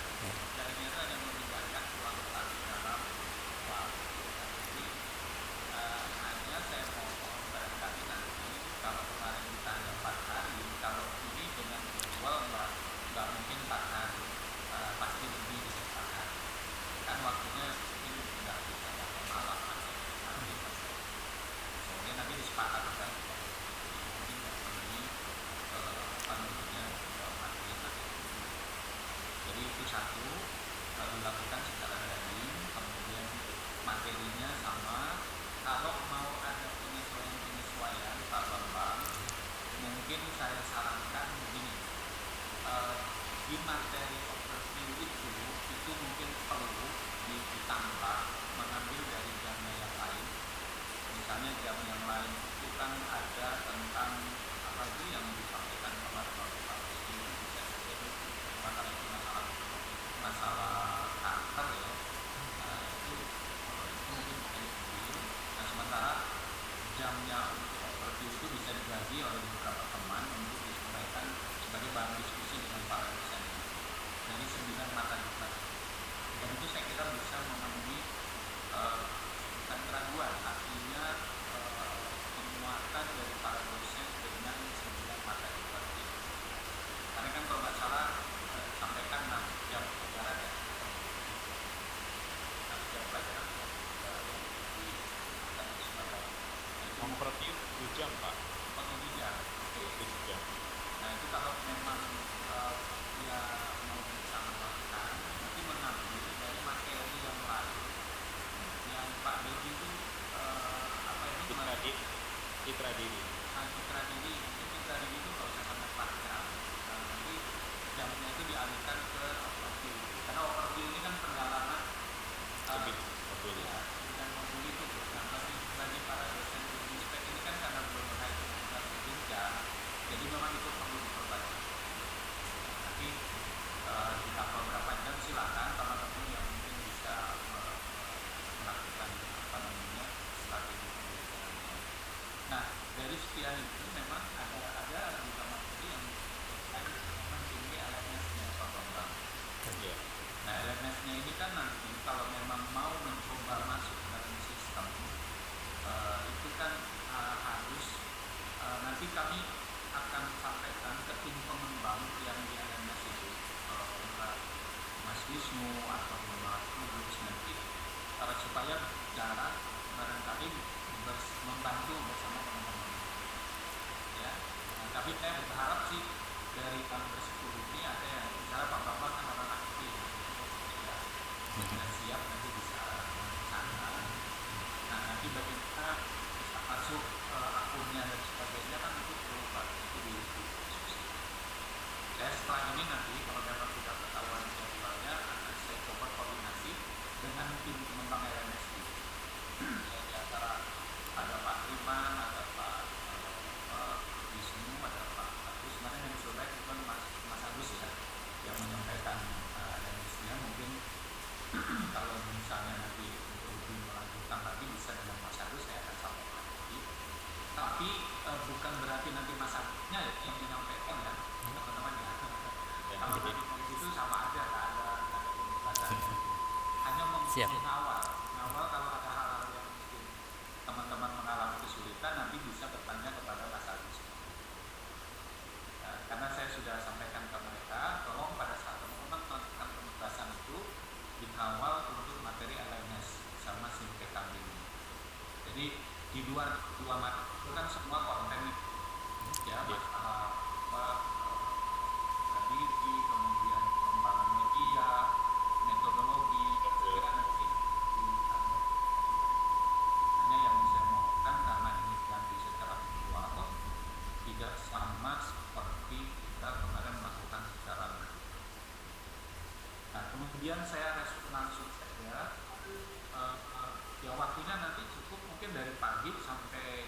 Daringnya itu ada yang melibatkan ruang kelas dalam waktu. Jadi hanya saya mohon barangkali nanti kalau kemarin kita ada 4 hari, kalau ini dengan virtual nggak mungkin 4 hari, pasti lebih dari 4 hari. Kan waktunya mungkin nggak bisa sampai malam nanti soalnya nanti disepakatkan mungkin nggak seperti materi. Jadi itu satu dilakukan secara daring, kemudian materinya sama. Kalau mau ada penyesuaian Pak Bambang mungkin saya sarankan begini, di materi overview itu mungkin perlu ditambah mengambil dari jamnya yang lain. Misalnya jam yang lain itu kan ada tentang apa itu yang disampaikan kepada Bapak itu bisa jadi masalah kanker ya. Nah, itu mungkin bisa diambil. Nah, sementara jamnya untuk overview itu bisa dibagi oleh beberapa teman untuk disampaikan sebagai bahan diskusi dengan para dosen dari 9 mata diklat. Dan itu saya kira bisa memenuhi bukan keraguan, artinya penguatan dari para dosen dengan 9 mata diklat ini. Karena kan kalau nggak salah sampaikan 6 jam pelajaran ya, 6 jam pelajaran di Overview 7 jam, Pak. 7 jam. Oke. 7 jam. Nah itu kalau memang dia mau bisa melakukan, nanti mengambil dari materi yang lain yang Pak Dedi itu apa ini Citra diri. Citra diri itu nggak usah sampai 4 jam. Nanti jamnya itu dialihkan ke overview, karena overview ini kan pendalaman Betul ya. dan modul itu. Nah bagi para dosen di spek ini kan karena belum naik ke jenjang, jadi memang itu perlu diperbaiki. Nanti ditambah berapa jam silakan teman-teman yang mungkin bisa melakukan apa namanya strategi pembelajarannya. Nah dari sekian itu memang ada juga materi yang tadi memang tinggi LMS-nya Pak Bambang. Nah LMS-nya ini kan nanti kalau memang mau mencoba masuk dalam sistem itu kan harus nanti kami akan sampaikan ke tim pengembang yang di LMS itu, Mas Wisnu atau Mas Lulus nanti, supaya jarak barangkali membantu bersama teman-teman. Ya, nah, tapi saya berharap sih dari tahun ke-10 ini ada yang misalnya Pak Bapak kan orang aktif, ya, dan siap nanti bisa sana. Nah nanti bagaimana bisa masuk akunnya dan sebagainya kan itu perlu itu didiskusi. Saya setelah ini nanti kalau memang sudah ketahuan jadwalnya akan saya coba koordinasi dengan tim pengembang LMS ini. Ya, di antara ada Pak Riman, ada Pak Wisnu, ada Pak Agus. Sebenarnya yang sudah itu kan Mas Agus ya yang menyampaikan LMS-nya. Mungkin kalau misalnya nanti untuk lebih melanjutkan lagi bisa dengan Mas Agus, saya akan sampaikan lagi. Tapi bukan berarti nanti Mas Agusnya yang menyampaikan ya teman-teman ya. Kalau tadi itu sama aja, ada pembahasan. Hanya mengawal kalau ada hal-hal yang mungkin teman-teman mengalami kesulitan nanti bisa bertanya kepada Mas Agus. Karena saya sudah sampaikan ke mereka, tolong pada saat teman-teman melakukan pembahasan itu dikawal untuk materi LMS sama SIMPKB ini. Jadi di dua materi itu kan semua konten ya, masalah strategi, kemudian pengembangan media, metodologi, nanti hanya yang saya mohonkan karena ini ganti secara virtual tidak sama seperti kita kemarin melakukan secara langsung. Nah kemudian saya langsung saja ya waktunya nanti cukup mungkin dari pagi sampai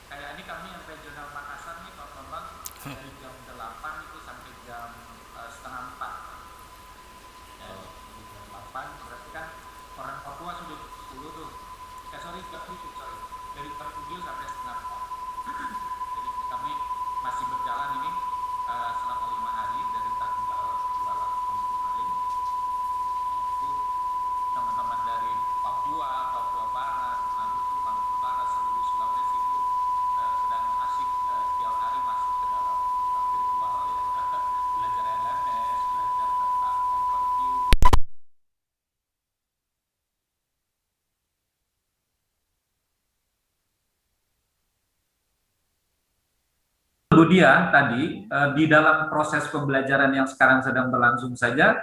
kayak ini kami yang regional Makassar nih Pak Bambang dari jam 8 itu sampai jam setengah 4 ya, jam 8 berarti kan orang Papua sudah 10 tuh sorry dari jam 7 sampai setengah 4 jadi kami masih berjalan ini selama 5 hari dari tanggal 28 kemarin. Itu teman-teman dari Papua Barat, Maluku Utara, seluruh Sulawesi itu sedang asik tiap hari masuk ke dalam virtual ya, belajar LMS, belajar tentang overview. Bu Dia tadi di dalam proses pembelajaran yang sekarang sedang berlangsung saja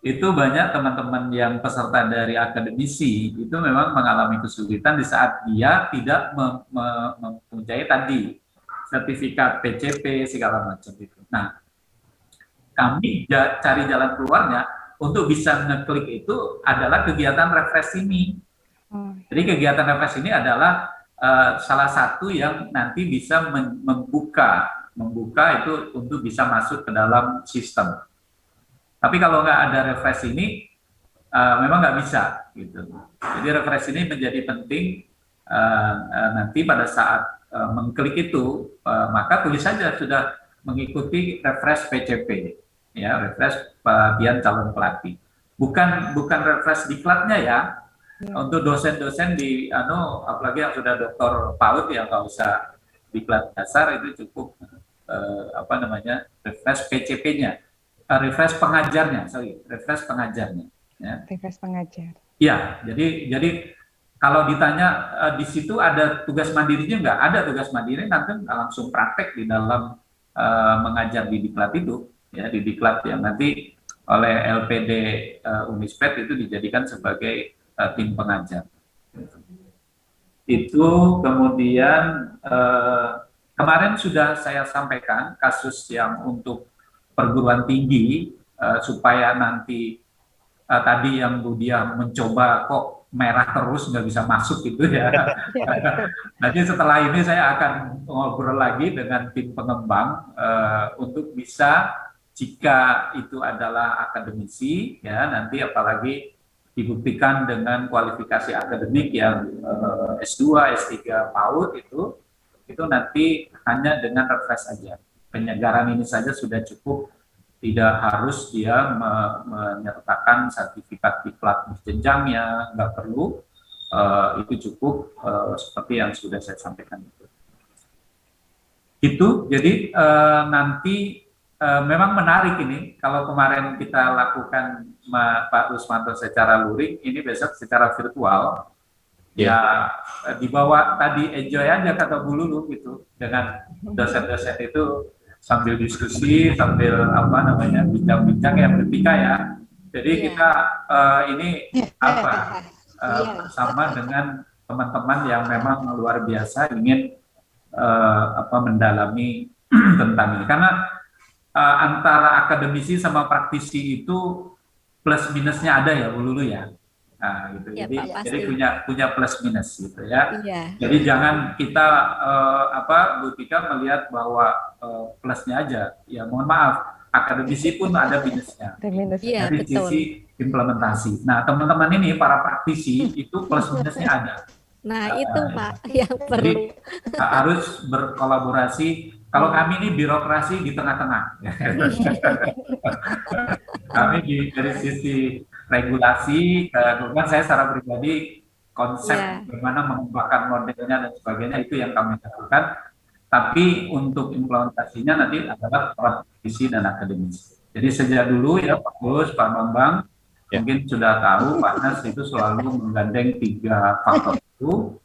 itu banyak teman-teman yang peserta dari akademisi itu memang mengalami kesulitan di saat dia tidak mempunyai tadi sertifikat PCP segala macam itu. Nah, kami cari jalan keluarnya untuk bisa ngeklik itu adalah kegiatan refresh ini. Jadi kegiatan refresh ini adalah salah satu yang nanti bisa membuka itu untuk bisa masuk ke dalam sistem. Tapi kalau nggak ada refresh ini, memang nggak bisa gitu. Jadi refresh ini menjadi penting. Nanti pada saat mengklik itu, maka tulis saja sudah mengikuti refresh PCP, ya, refresh bagian calon pelatih. Bukan refresh diklatnya ya. Untuk dosen-dosen di apalagi yang sudah doktor PAUD yang nggak usah diklat dasar, itu cukup refresh PCP-nya, refresh pengajarnya, refresh pengajarnya. Ya. Refresh pengajar. Iya, jadi kalau ditanya di situ ada tugas mandirinya nggak? Ada tugas mandiri, nanti langsung praktek di dalam mengajar di diklat itu, ya, di diklat yang nanti oleh LPD Unisped itu dijadikan sebagai tim pengajar. Itu kemudian kemarin sudah saya sampaikan kasus yang untuk perguruan tinggi supaya nanti tadi yang Bu Dia mencoba kok merah terus nggak bisa masuk gitu ya. Nanti setelah ini saya akan ngobrol lagi dengan tim pengembang untuk bisa, jika itu adalah akademisi ya, nanti apalagi dibuktikan dengan kualifikasi akademik yang S2, S3 PAUD itu nanti hanya dengan refresh saja. Penyegaran ini saja sudah cukup, tidak harus dia menyertakan sertifikat diklat jenjangnya, nggak perlu, itu cukup seperti yang sudah saya sampaikan itu. Jadi nanti memang menarik ini, kalau kemarin kita lakukan Pak Rusmanto secara luring, ini besok secara virtual, ya dibawa tadi enjoy aja kata Bu Lulu gitu, dengan dosen-dosen itu sambil diskusi, sambil bincang-bincang yang berbeda ya. Jadi kita ini sama dengan teman-teman yang memang luar biasa ingin mendalami tentang ini, karena antara akademisi sama praktisi itu plus minusnya ada ya Bu Lulu ya. Nah, gitu. Ya, jadi punya plus minus gitu ya. Iya. Jadi jangan kita Bu Tika melihat bahwa plusnya aja. Ya mohon maaf, akademisi pun ada minusnya. Iya, dari sisi implementasi. Nah, teman-teman ini para praktisi itu plus minusnya ada. Nah, itu Pak yang perlu. Jadi, harus berkolaborasi. Kalau kami ini birokrasi di tengah-tengah. Kami dari sisi regulasi, kemudian saya secara pribadi konsep bagaimana mengembangkan modelnya dan sebagainya, itu yang kami lakukan. Tapi untuk implementasinya nanti adalah praktisi dan akademis. Jadi sejak dulu ya Pak Gus, Pak Bambang, mungkin sudah tahu Pak Nas itu selalu menggandeng 3 faktor itu.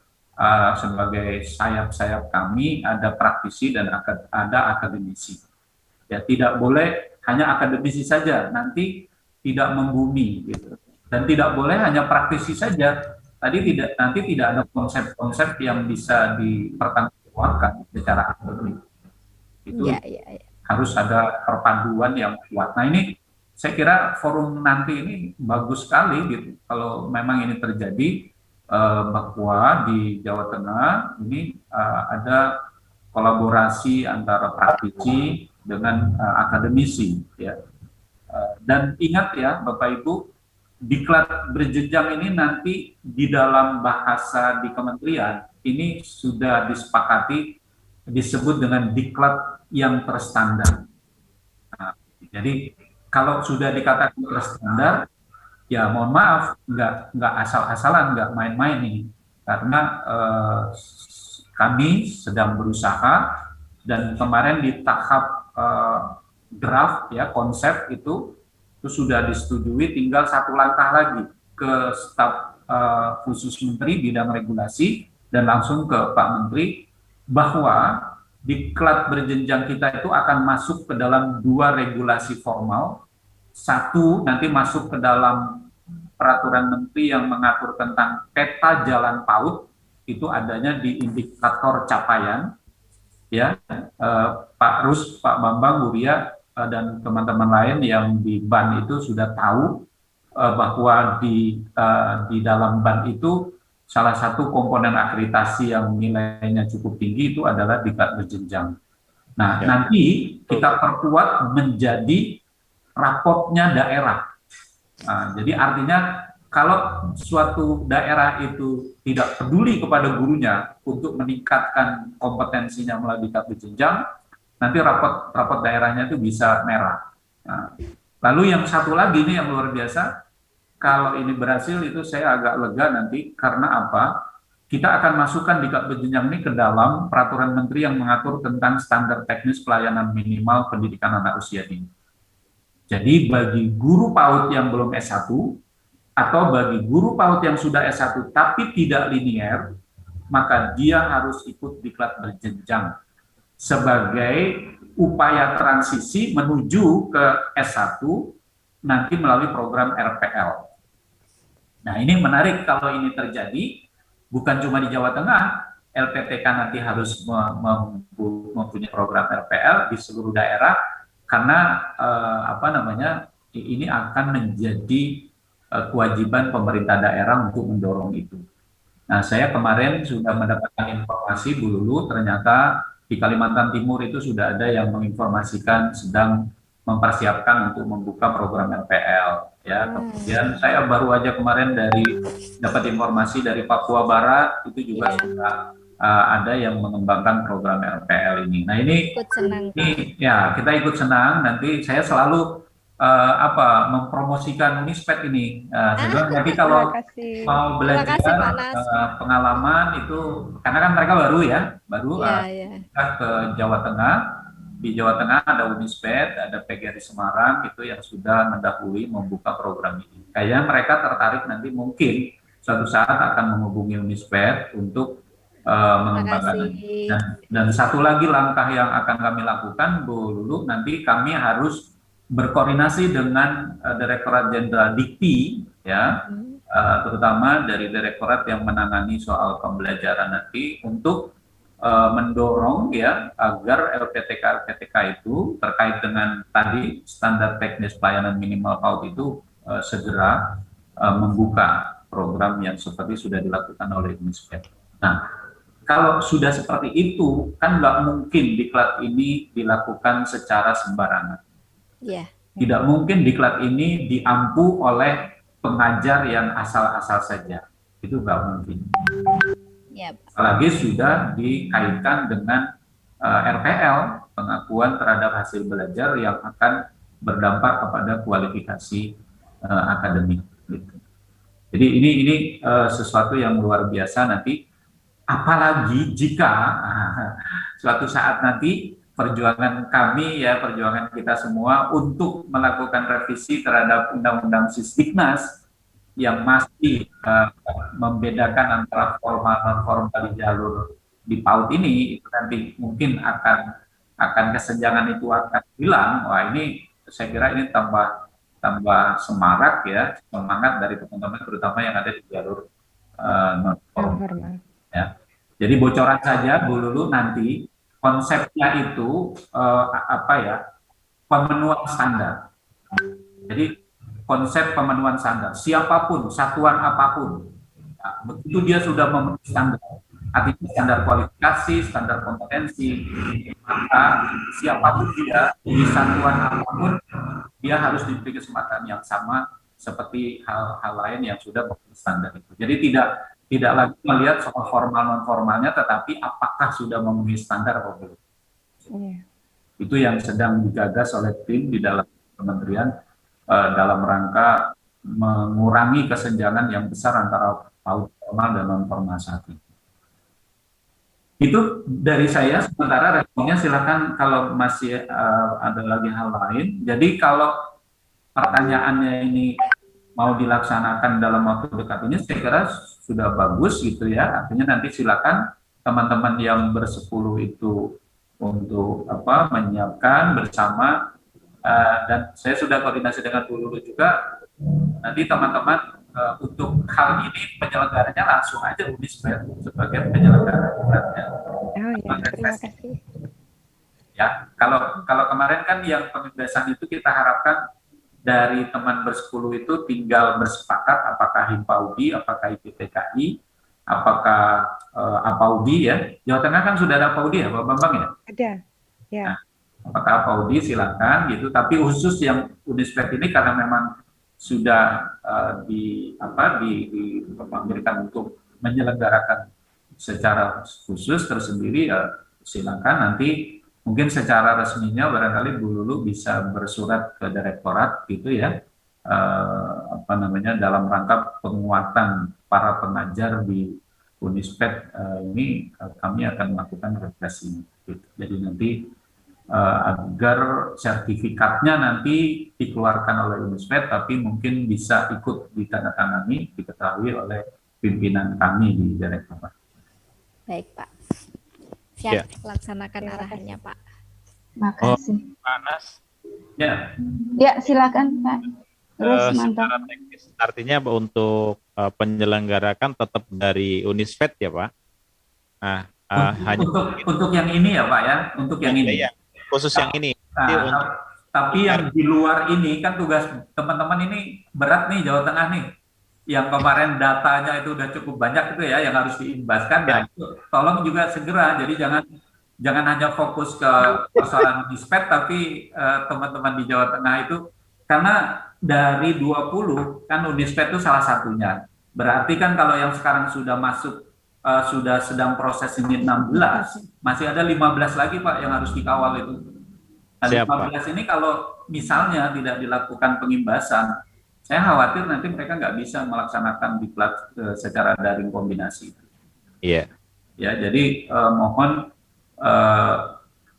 Sebagai sayap-sayap kami, ada praktisi dan ada akademisi. Ya, tidak boleh hanya akademisi saja, nanti tidak membumi gitu. Dan tidak boleh hanya praktisi saja. Nanti tidak ada konsep-konsep yang bisa dipertanggungjawabkan secara akademik. Itu harus ada perpaduan yang kuat. Nah, ini saya kira forum nanti ini bagus sekali gitu. Kalau memang ini terjadi, bahwa di Jawa Tengah ini ada kolaborasi antara praktisi dengan akademisi ya. Dan ingat ya Bapak Ibu, diklat berjenjang ini nanti di dalam bahasa di kementerian ini sudah disepakati disebut dengan diklat yang terstandar. Nah, jadi kalau sudah dikatakan terstandar, ya mohon maaf, nggak asal-asalan, nggak main-main ini, karena kami sedang berusaha, dan kemarin di tahap draft ya konsep itu sudah disetujui, tinggal 1 langkah lagi ke staf khusus Menteri bidang regulasi dan langsung ke Pak Menteri, bahwa diklat berjenjang kita itu akan masuk ke dalam 2 regulasi formal. 1 nanti masuk ke dalam peraturan menteri yang mengatur tentang peta jalan PAUD, itu adanya di indikator capaian. ya, Pak Rus, Pak Bambang, Bu Ria, dan teman-teman lain yang di BAN itu sudah tahu bahwa di dalam BAN itu salah satu komponen akreditasi yang nilainya cukup tinggi itu adalah diklat berjenjang. Nah, nanti kita perkuat menjadi rapotnya daerah. Nah, jadi artinya kalau suatu daerah itu tidak peduli kepada gurunya untuk meningkatkan kompetensinya melalui diklat berjenjang, nanti rapot daerahnya itu bisa merah. Nah, lalu yang satu lagi ini yang luar biasa, kalau ini berhasil itu saya agak lega nanti karena apa? Kita akan masukkan diklat berjenjang ini ke dalam peraturan menteri yang mengatur tentang standar teknis pelayanan minimal pendidikan anak usia dini. Jadi bagi guru PAUD yang belum S1 atau bagi guru PAUD yang sudah S1 tapi tidak linier, maka dia harus ikut diklat berjenjang sebagai upaya transisi menuju ke S1 nanti melalui program RPL. Nah, ini menarik kalau ini terjadi. Bukan cuma di Jawa Tengah, LPTK nanti harus mempunyai program RPL di seluruh daerah karena ini akan menjadi kewajiban pemerintah daerah untuk mendorong itu. Nah, saya kemarin sudah mendapatkan informasi Bu Lulu, ternyata di Kalimantan Timur itu sudah ada yang menginformasikan sedang mempersiapkan untuk membuka program RPL. Ya, kemudian saya baru aja kemarin dapat informasi dari Papua Barat itu juga sudah ada yang mengembangkan program RPL ini. Nah, ini ya kita ikut senang. Nanti saya selalu mempromosikan Unisped ini. Nanti kalau mau belajar pengalaman itu, karena kan mereka baru ke Jawa Tengah. Di Jawa Tengah ada Unisped, ada PGRI Semarang itu yang sudah mendahului membuka program ini. Kayaknya mereka tertarik nanti mungkin suatu saat akan menghubungi Unisped untuk mengembangkan. Dan satu lagi langkah yang akan kami lakukan, Bu Lulu, nanti kami harus berkoordinasi dengan Direktorat Jenderal Dikti, ya, terutama dari Direktorat yang menangani soal pembelajaran nanti untuk mendorong ya agar LPTK itu terkait dengan tadi standar teknis pelayanan minimal PAUD itu segera membuka program yang seperti sudah dilakukan oleh Unisped. Nah, kalau sudah seperti itu kan nggak mungkin diklat ini dilakukan secara sembarangan. Tidak mungkin diklat ini diampu oleh pengajar yang asal-asal saja. Itu nggak mungkin. Apalagi sudah dikaitkan dengan RPL, pengakuan terhadap hasil belajar yang akan berdampak kepada kualifikasi akademik. Gitu. Jadi ini sesuatu yang luar biasa nanti, apalagi jika suatu saat nanti perjuangan kami ya, perjuangan kita semua untuk melakukan revisi terhadap Undang-Undang Sisdiknas yang masih membedakan antara formal dan formal di jalur di PAUD ini, itu nanti mungkin akan kesenjangan itu akan hilang. Wah, ini saya kira ini tambah semarak ya, semangat dari teman-teman terutama yang ada di jalur non formal. Ya. Jadi bocoran saja Bu Lulu, nanti konsepnya itu pemenuhan standar. Jadi konsep pemenuhan standar, siapapun, satuan apapun, nah, begitu dia sudah memenuhi standar, artinya standar kualifikasi, standar kompetensi, maka siapapun dia, di satuan apapun, dia harus diberi kesempatan yang sama seperti hal-hal lain yang sudah memenuhi standar itu. Jadi tidak lagi melihat soal formal non formalnya, tetapi apakah sudah memenuhi standar atau belum. Itu yang sedang digagas oleh tim di dalam kementerian dalam rangka mengurangi kesenjangan yang besar antara PAUD formal dan non formal saat ini. Itu dari saya. Sementara responnya silakan kalau masih ada lagi hal lain. Jadi kalau pertanyaannya ini mau dilaksanakan dalam waktu dekat ini, saya kira sudah bagus gitu ya. Artinya nanti silakan teman-teman yang bersepuluh itu untuk menyiapkan bersama. Dan saya sudah koordinasi dengan Bu Lulu juga. Nanti teman-teman untuk hal ini penyelenggaranya langsung aja Unisped sebagai penyelenggara. Terima kasih. ya. Kalau kemarin kan yang pembebasan itu kita harapkan dari teman bersepuluh itu tinggal bersepakat apakah HIMPAUDI, apakah IPTKI, apakah APAUDI ya. Jawa Tengah kan sudah ada APAUDI ya, Pak Bambang ya? Ada, ya. Nah, apakah APAUDI silakan gitu. Tapi khusus yang Unispet ini karena memang sudah dipamerkan untuk menyelenggarakan secara khusus tersendiri, silakan nanti. Mungkin secara resminya barangkali Bu Lulu bisa bersurat ke direktorat gitu ya, dalam rangka penguatan para pengajar di Unispet ini kami akan melakukan represi. Gitu. Jadi nanti agar sertifikatnya nanti dikeluarkan oleh Unispet, tapi mungkin bisa ikut ditandatangani, diketahui oleh pimpinan kami di direktorat. Baik, Pak. Siap Ya. laksanakan arahannya, Pak. Makasih. Panas. Ya, Ya, silakan Pak. Terus mantap. Secara teknis artinya untuk penyelenggarakan tetap dari Unispet ya Pak. Nah, hanya untuk yang ini ya Pak ya, untuk yang ini. ya, khusus yang ini. Jadi Nah, untuk tapi yang di luar ini kan tugas teman-teman ini berat nih, Jawa Tengah nih. Yang kemarin datanya itu udah cukup banyak itu ya, yang harus diimbaskan. Nah, itu tolong juga segera. Jadi jangan hanya fokus ke persoalan Unispet, tapi teman-teman di Jawa Tengah itu, karena dari 20 kan Unispet itu salah satunya. Berarti kan kalau yang sekarang sudah masuk, sudah sedang proses ini 16, masih ada 15 lagi Pak yang harus dikawal itu. Nah, 15 ini kalau misalnya tidak dilakukan pengimbasan, saya khawatir nanti mereka nggak bisa melaksanakan diklat secara daring kombinasi. Iya. Ya, jadi mohon,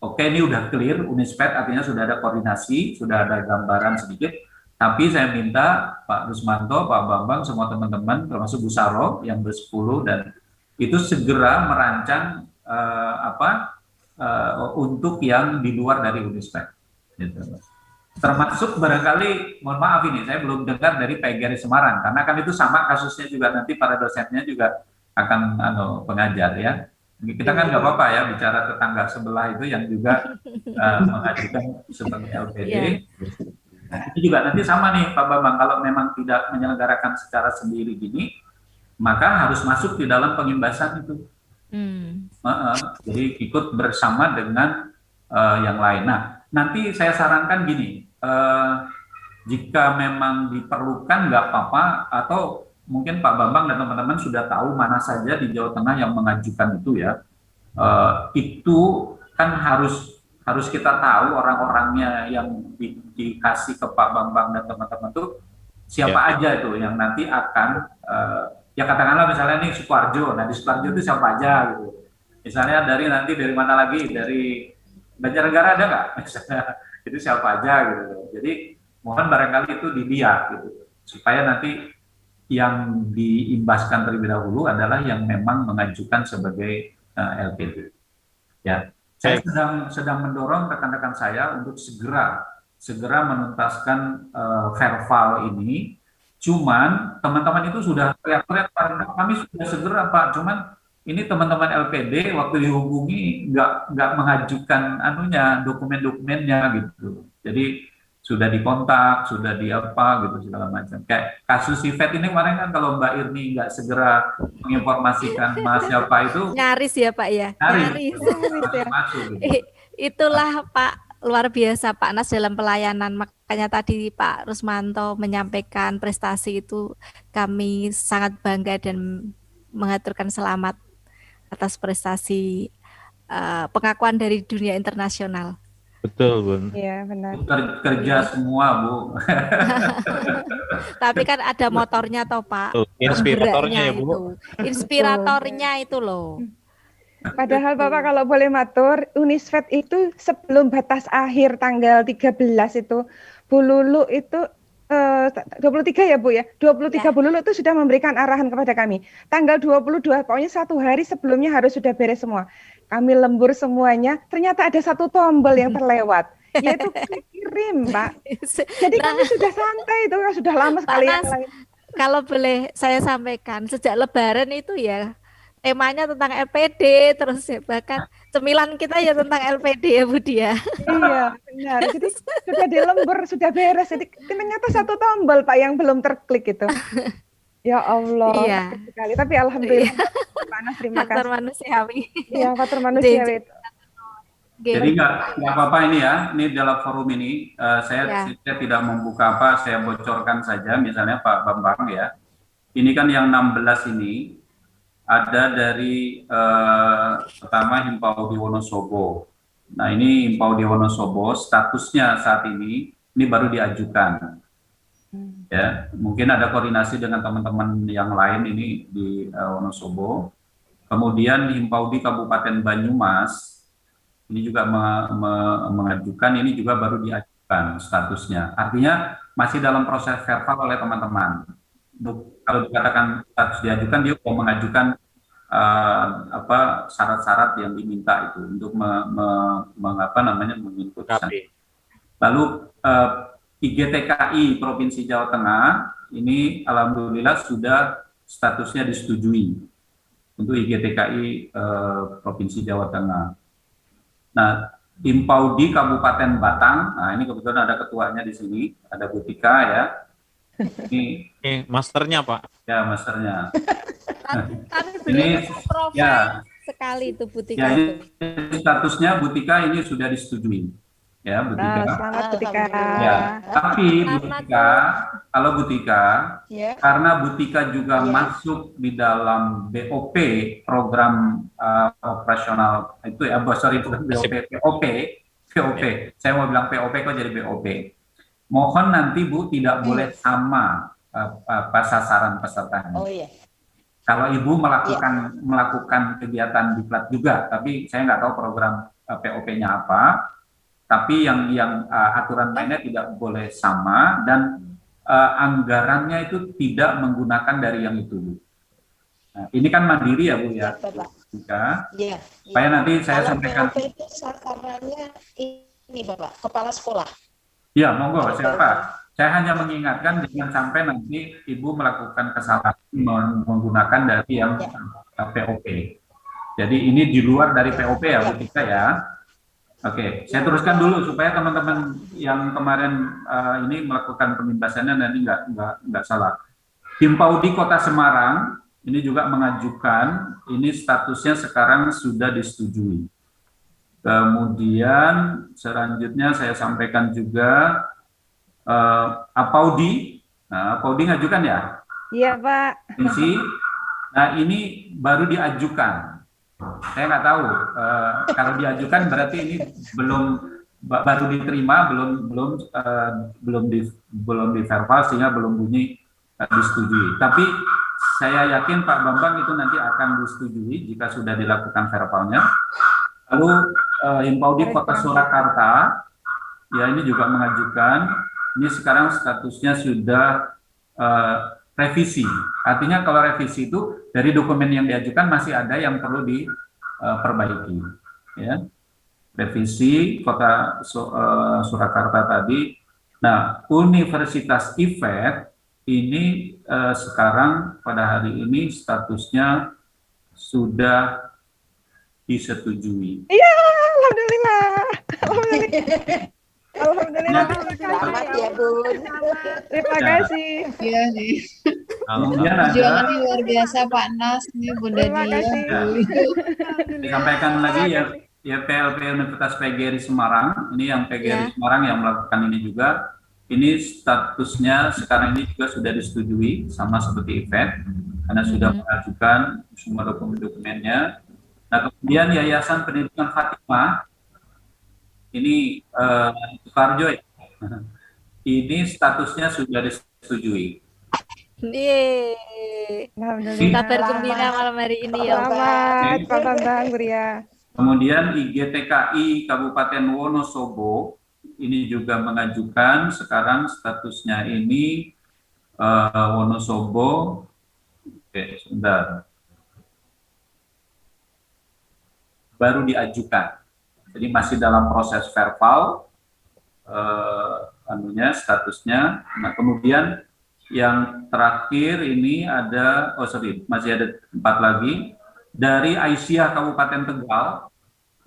oke, ini udah clear Unispet, artinya sudah ada koordinasi, sudah ada gambaran sedikit. Tapi saya minta Pak Rusmanto, Pak Bambang, semua teman-teman, termasuk Bu Saro yang bersepuluh, dan itu segera merancang untuk yang di luar dari Unispet. Gitu. Termasuk barangkali, mohon maaf ini, saya belum dengar dari PGRI Semarang, karena kan itu sama kasusnya juga, nanti para dosennya juga akan pengajar ya. Kita kan nggak apa-apa ya bicara tetangga sebelah itu yang juga mengajukan sebagai LPD. Itu juga nanti sama nih Pak Bambang, kalau memang tidak menyelenggarakan secara sendiri gini, maka harus masuk di dalam pengimbasan itu. Jadi ikut bersama dengan yang lain. Nah, nanti saya sarankan gini, jika memang diperlukan nggak apa-apa, atau mungkin Pak Bambang dan teman-teman sudah tahu mana saja di Jawa Tengah yang mengajukan itu ya, itu kan harus kita tahu orang-orangnya yang dikasih ke Pak Bambang dan teman-teman itu siapa aja itu yang nanti akan, ya katakanlah misalnya nih Sukoharjo, nah di Sukoharjo itu siapa aja gitu. Misalnya dari mana lagi, dari Banjarnegara ada nggak? Misalnya itu siapa aja gitu. Jadi mohon barangkali itu dilihat gitu, supaya nanti yang diimbaskan terlebih dahulu adalah yang memang mengajukan sebagai LPD. Ya, saya sedang mendorong rekan-rekan saya untuk segera menuntaskan verbal ini. Cuman teman-teman itu sudah teriak-teriak, kami sudah segera Pak. Cuman ini teman-teman LPD waktu dihubungi nggak mengajukan dokumen-dokumennya gitu. Jadi sudah dikontak, sudah gitu segala macam. Kayak kasus Ivet ini kemarin kan, kalau Mbak Irni nggak segera menginformasikan Mas siapa itu, nyaris ya Pak ya. Nyaris. Masuk, gitu. Itulah Pak, luar biasa Pak Nas dalam pelayanan. Makanya tadi Pak Rusmanto menyampaikan prestasi itu, kami sangat bangga dan mengaturkan selamat atas prestasi pengakuan dari dunia internasional. Betul, Bun. Iya, benar. Kerja semua, Bu. Tapi kan ada motornya toh, Pak. Inspiratornya ya, Bu. Itu. Inspiratornya itu loh. Padahal Bapak kalau boleh matur, Unispet itu sebelum batas akhir tanggal 13 itu, Bu Lulu itu 23 ya Bu ya, 23 Bu Lulu itu sudah memberikan arahan kepada kami. Tanggal 22, pokoknya 1 hari sebelumnya harus sudah beres semua. Kami lembur semuanya, ternyata ada 1 tombol yang terlewat, yaitu kirim, Pak. Jadi kami sudah santai itu, sudah lama sekali. Kalau boleh saya sampaikan, sejak Lebaran itu ya, temanya tentang LPD, terus bahkan Cemilan kita ya tentang LPD ya Budi ya. Iya, benar. Jadi sudah di lembar, sudah beres. Jadi ternyata satu tombol Pak yang belum terklik itu. Ya Allah, Iya. sakit sekali. Tapi alhamdulillah, Pak Anas, terima Faktor kasih. manusiawi. Iya, faktor manusiawi itu. Jadi nggak apa-apa ini ya, ini dalam forum ini saya tidak membuka apa, saya bocorkan saja. Misalnya Pak Bambang ya, ini kan yang 16 ini ada dari pertama Himpaudi Wonosobo. Nah ini Himpaudi Wonosobo statusnya saat ini baru diajukan. Ya, mungkin ada koordinasi dengan teman-teman yang lain ini di Wonosobo. Kemudian Himpaudi Kabupaten Banyumas ini juga mengajukan, ini juga baru diajukan statusnya. Artinya masih dalam proses verbal oleh teman-teman. Kalau dikatakan status diajukan, dia mau mengajukan syarat-syarat yang diminta itu untuk menginputkan. Lalu IGTKI Provinsi Jawa Tengah ini alhamdulillah sudah statusnya disetujui untuk IGTKI Provinsi Jawa Tengah. Nah, Himpaudi Kabupaten Batang, nah ini kebetulan ada ketuanya di sini, ada Bu Tika ya. Ini masternya Pak. Ya, masternya. Kami ini profil ya sekali itu Bu Tika. Ya, ini statusnya Bu Tika ini sudah disetujui. Ya, Bu Tika. Selamat Bu Tika. Ya, tapi Bu Tika, kalau Bu Tika, karena Bu Tika juga masuk di dalam BOP program operasional itu ya, sorry bukan BOP, POP. Saya mau bilang POP kok jadi BOP. Mohon nanti Bu tidak boleh sama sasaran pesertanya. Oh iya. Kalau Ibu melakukan kegiatan diklat juga, tapi saya nggak tahu program POP-nya apa. Tapi yang aturan mainnya tidak boleh sama dan anggarannya itu tidak menggunakan dari yang itu. Nah, ini kan mandiri ya Bu ya. Iya. Supaya nanti saya sampaikan. POP itu sasarannya ini Bapak, kepala sekolah. Ya, monggo siapa. Saya hanya mengingatkan jangan sampai nanti Ibu melakukan kesalahan menggunakan dari yang POP. Jadi ini di luar dari POP ya Bu Tika ya. Oke, saya teruskan dulu supaya teman-teman yang kemarin ini melakukan pembebasannya nanti nggak salah. Himpaudi Kota Semarang ini juga mengajukan, ini statusnya sekarang sudah disetujui. Kemudian selanjutnya saya sampaikan juga Apaudi, Apaudi ngajukan ya? Iya Pak. Nah ini baru diajukan. Saya nggak tahu kalau diajukan berarti ini baru diterima, belum di verbal sehingga belum bunyi disetujui. Tapi saya yakin Pak Bambang itu nanti akan disetujui jika sudah dilakukan verbalnya. Lalu Himpaudi Kota Surakarta ya ini juga mengajukan. Ini sekarang statusnya sudah revisi. Artinya kalau revisi itu dari dokumen yang diajukan masih ada yang perlu diperbaiki. Ya. Revisi Kota Surakarta tadi. Nah, Universitas IFET ini sekarang pada hari ini statusnya sudah disetujui. Iya, alhamdulillah. Alhamdulillah. Alhamdulillah. Selamat ya Bun. Terima kasih. Iya nih. Perjuangannya luar biasa Pak Nas nih Bunda Dia. Disampaikan lagi ya PLP Universitas PGRI Semarang. Ini yang PGRI Semarang yang melakukan ini juga. Ini statusnya sekarang ini juga sudah disetujui sama seperti IFET karena sudah mengajukan semua dokumen-dokumennya. Nah kemudian Yayasan Pendidikan Fatimah ini Sukarjo ya. Ini statusnya sudah disetujui. Kabar gembira malam hari ini ya. Selamat Pak Bambang Guria. Kemudian IGTKI Kabupaten Wonosobo ini juga mengajukan sekarang statusnya ini Wonosobo. Oke, sebentar. Baru diajukan. Jadi masih dalam proses verbal statusnya. Nah, kemudian yang terakhir ini masih ada 4 lagi dari Aisyah Kabupaten Tegal.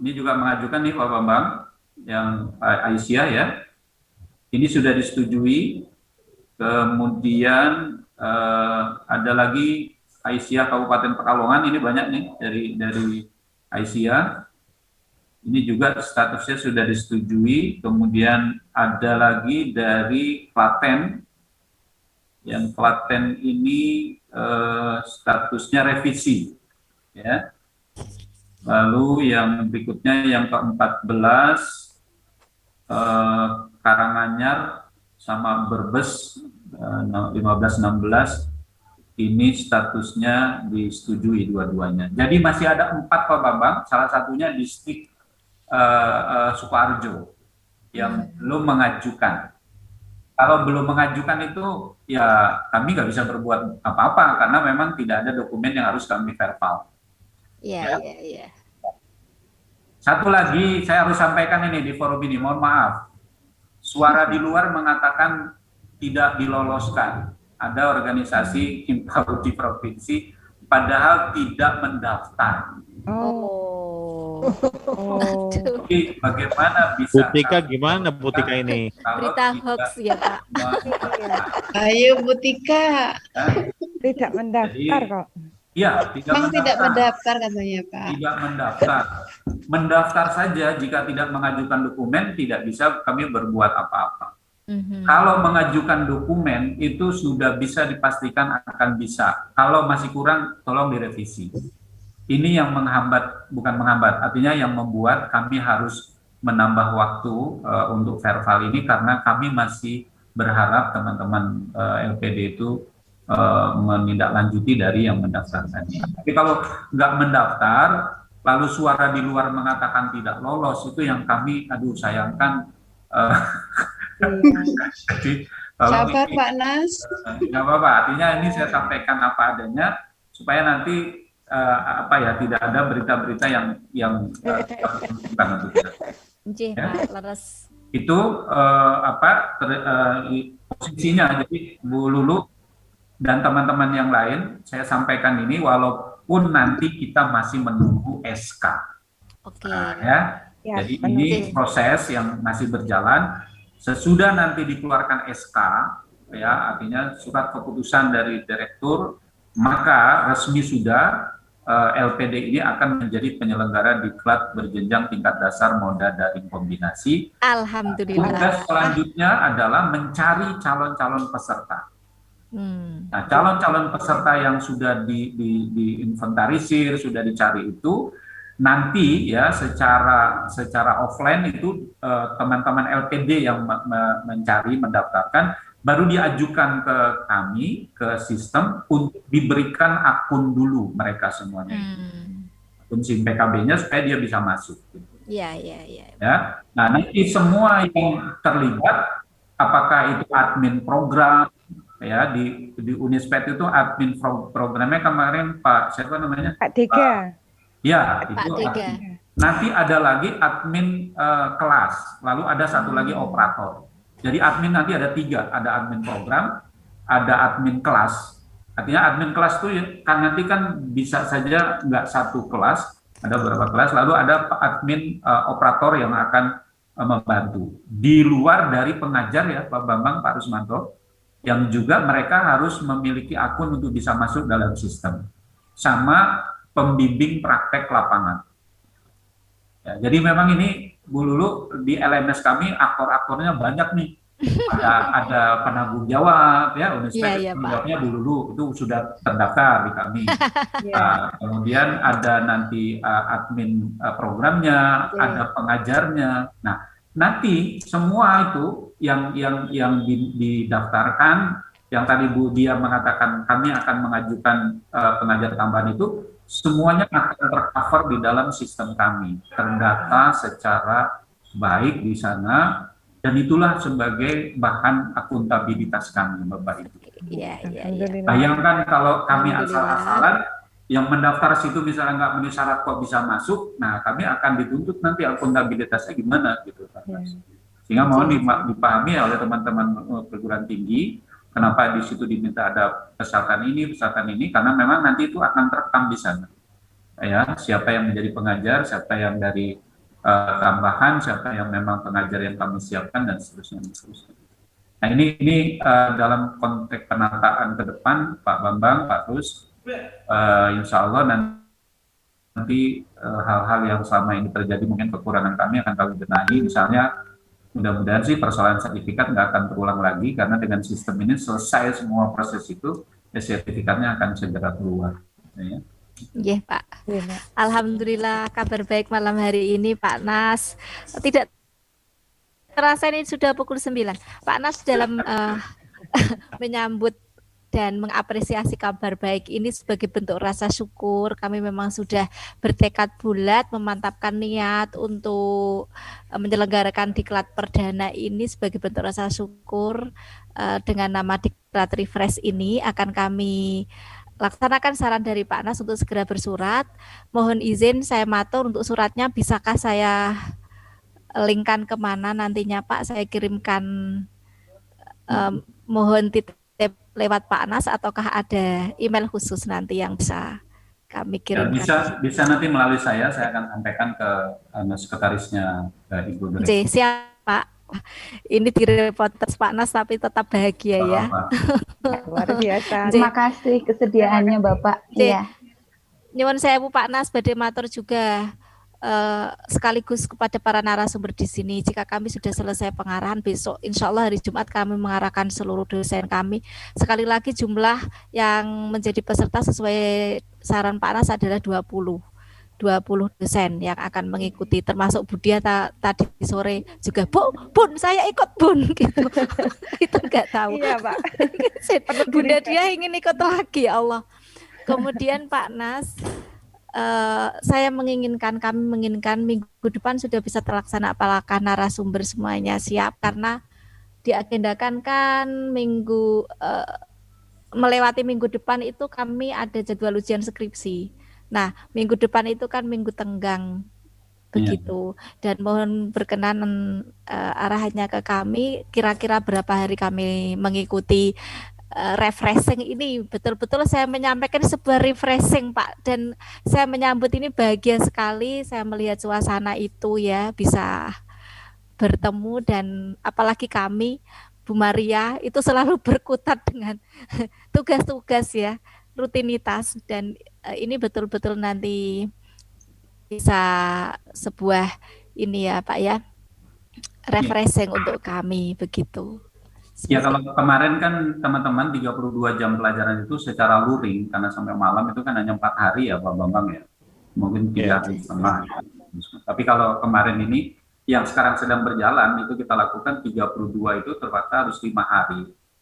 ini juga mengajukan nih Pak Bambang, yang Aisyah ya, ini sudah disetujui. Kemudian ada lagi Aisyah Kabupaten Pekalongan, ini banyak nih dari Aisyah. Ini juga statusnya sudah disetujui. Kemudian ada lagi dari Klaten, yang Klaten ini statusnya revisi, ya. Lalu yang berikutnya yang ke-14 Karanganyar sama Brebes 15-16 ini statusnya disetujui dua-duanya. Jadi masih ada 4 Pak Bambang, salah satunya distrik Sukoharjo yang belum mengajukan. Kalau belum mengajukan itu ya kami nggak bisa berbuat apa-apa karena memang tidak ada dokumen yang harus kami verbal. Iya. Satu lagi saya harus sampaikan ini di forum ini, mohon maaf. Suara di luar mengatakan tidak diloloskan. Ada organisasi himpau di provinsi padahal tidak mendaftar. Jadi bagaimana bisa? Butika gimana Butika ini? Berita hoax ya Pak. Ayo Butika. Tidak mendaftar kok. Iya, tidak mendaftar katanya Pak. Tidak mendaftar. Mendaftar saja jika tidak mengajukan dokumen tidak bisa kami berbuat apa-apa. Kalau mengajukan dokumen itu sudah bisa dipastikan akan bisa. Kalau masih kurang tolong direvisi. Ini yang menghambat, bukan menghambat, artinya yang membuat kami harus menambah waktu untuk verbal ini karena kami masih berharap teman-teman LPD itu menindaklanjuti dari yang mendaftar tadi. Tapi kalau nggak mendaftar, lalu suara di luar mengatakan tidak lolos, itu yang kami, sayangkan. Jadi, sabar Pak Nas. Nggak apa-apa, artinya ini saya sampaikan apa adanya, supaya nanti tidak ada berita-berita yang bukan untuk kita. Pak Laras. Itu posisinya. Jadi Bu Lulu dan teman-teman yang lain, saya sampaikan ini walaupun nanti kita masih menunggu SK. Oke. Jadi ini proses yang masih berjalan. Sesudah nanti dikeluarkan SK, ya artinya surat keputusan dari direktur, maka resmi sudah LPD ini akan menjadi penyelenggara diklat berjenjang tingkat dasar moda daring kombinasi. Alhamdulillah. Tugas selanjutnya adalah mencari calon-calon peserta. Nah, calon-calon peserta yang sudah diinventarisir, sudah dicari itu nanti ya secara offline itu teman-teman LPD yang mencari, mendaftarkan, baru diajukan ke kami, ke sistem untuk diberikan akun dulu mereka semuanya. Akun SIM PKB-nya supaya dia bisa masuk. Iya. Ya. Nah, nanti semua yang terlibat, apakah itu admin program, ya di Unisped itu admin programnya kemarin Pak siapa namanya? Pak Dega. Ya, Pak itu Dega. Nanti ada lagi admin kelas, lalu ada satu lagi operator. Jadi admin nanti ada 3, ada admin program, ada admin kelas. Artinya admin kelas itu kan nanti kan bisa saja nggak satu kelas, ada beberapa kelas, lalu ada admin operator yang akan membantu. Di luar dari pengajar ya Pak Bambang, Pak Rusmanto, yang juga mereka harus memiliki akun untuk bisa masuk dalam sistem. Sama pembimbing praktek lapangan. Ya, jadi memang ini Bu Lulu di LMS kami aktor-aktornya banyak nih. Ada penanggung jawab ya, Unisped jawabnya Bu Lulu itu sudah terdaftar di kami. Kemudian ada nanti admin programnya, ada pengajarnya. Nah, nanti semua itu yang didaftarkan, yang tadi Bu Dia mengatakan kami akan mengajukan pengajar tambahan itu, semuanya akan tercover di dalam sistem kami, terdata secara baik di sana, dan itulah sebagai bahan akuntabilitas kami, Bapak Ibu. Bayangkan kalau kami asal-asalan, yang mendaftar situ misalnya nggak memenuhi syarat kok bisa masuk, nah kami akan dituntut nanti akuntabilitasnya gimana gitu, Pak. Sehingga mohon dipahami oleh teman-teman perguruan tinggi, kenapa di situ diminta ada pesertaan ini, karena memang nanti itu akan terekam di sana. Ya, siapa yang menjadi pengajar, siapa yang dari tambahan, siapa yang memang pengajar yang kami siapkan, dan seterusnya. Nah ini dalam konteks penataan ke depan, Pak Bambang, Pak Rus, insya Allah nanti hal-hal yang selama ini terjadi, mungkin kekurangan kami akan kami benahi. Misalnya mudah-mudahan sih persoalan sertifikat nggak akan terulang lagi, karena dengan sistem ini selesai semua proses itu, sertifikatnya akan segera keluar. Ya. Iya Pak. Alhamdulillah kabar baik malam hari ini Pak Nas. Tidak terasa ini sudah pukul 9. Pak Nas dalam menyambut dan mengapresiasi kabar baik ini sebagai bentuk rasa syukur. Kami memang sudah bertekad bulat memantapkan niat untuk menyelenggarakan diklat perdana ini sebagai bentuk rasa syukur. Dengan nama diklat refresh ini akan kami laksanakan saran dari Pak Nas untuk segera bersurat. Mohon izin saya matur untuk suratnya, bisakah saya linkkan kemana nantinya Pak? Saya kirimkan mohon titip lewat Pak Nas, ataukah ada email khusus nanti yang bisa kami kirimkan? Ya, bisa nanti melalui saya akan sampaikan ke sekretarisnya Ibu Direktur. Siap Pak. Ini di reporter Pak Nas tapi tetap bahagia ya. Luar biasa. Terima kasih kesediaannya Bapak. Iya. Nyuwun sewu Pak Nas, badhe matur juga sekaligus kepada para narasumber di sini. Jika kami sudah selesai pengarahan, besok insya Allah hari Jumat kami mengarahkan seluruh dosen kami. Sekali lagi jumlah yang menjadi peserta sesuai saran Pak Nas adalah 20 dosen yang akan mengikuti, termasuk Budia tadi sore juga, Bun saya ikut Bun gitu. Itu nggak tahu. Iya Pak. Bunda dia ingin ikut lagi, ya Allah. Kemudian Pak Nas, kami menginginkan minggu depan sudah bisa terlaksana, apakah narasumber semuanya siap, karena diagendakan kan melewati minggu depan itu kami ada jadwal ujian skripsi. Nah, minggu depan itu kan minggu tenggang begitu. Dan mohon berkenan arahannya ke kami, kira-kira berapa hari kami mengikuti refreshing ini. Betul-betul saya menyampaikan sebuah refreshing Pak, dan saya menyambut ini bahagia sekali saya melihat suasana itu ya, bisa bertemu, dan apalagi kami Bu Maria itu selalu berkutat dengan tugas-tugas ya, rutinitas, dan ini betul-betul nanti bisa sebuah ini ya Pak ya, refreshing untuk kami begitu. Ya, kalau kemarin kan teman-teman 32 jam pelajaran itu secara luring, karena sampai malam itu kan hanya 4 hari ya Pak Bambang ya, mungkin 3 hari setengah. Tapi kalau kemarin ini yang sekarang sedang berjalan itu kita lakukan 32 itu terpaksa harus 5 hari.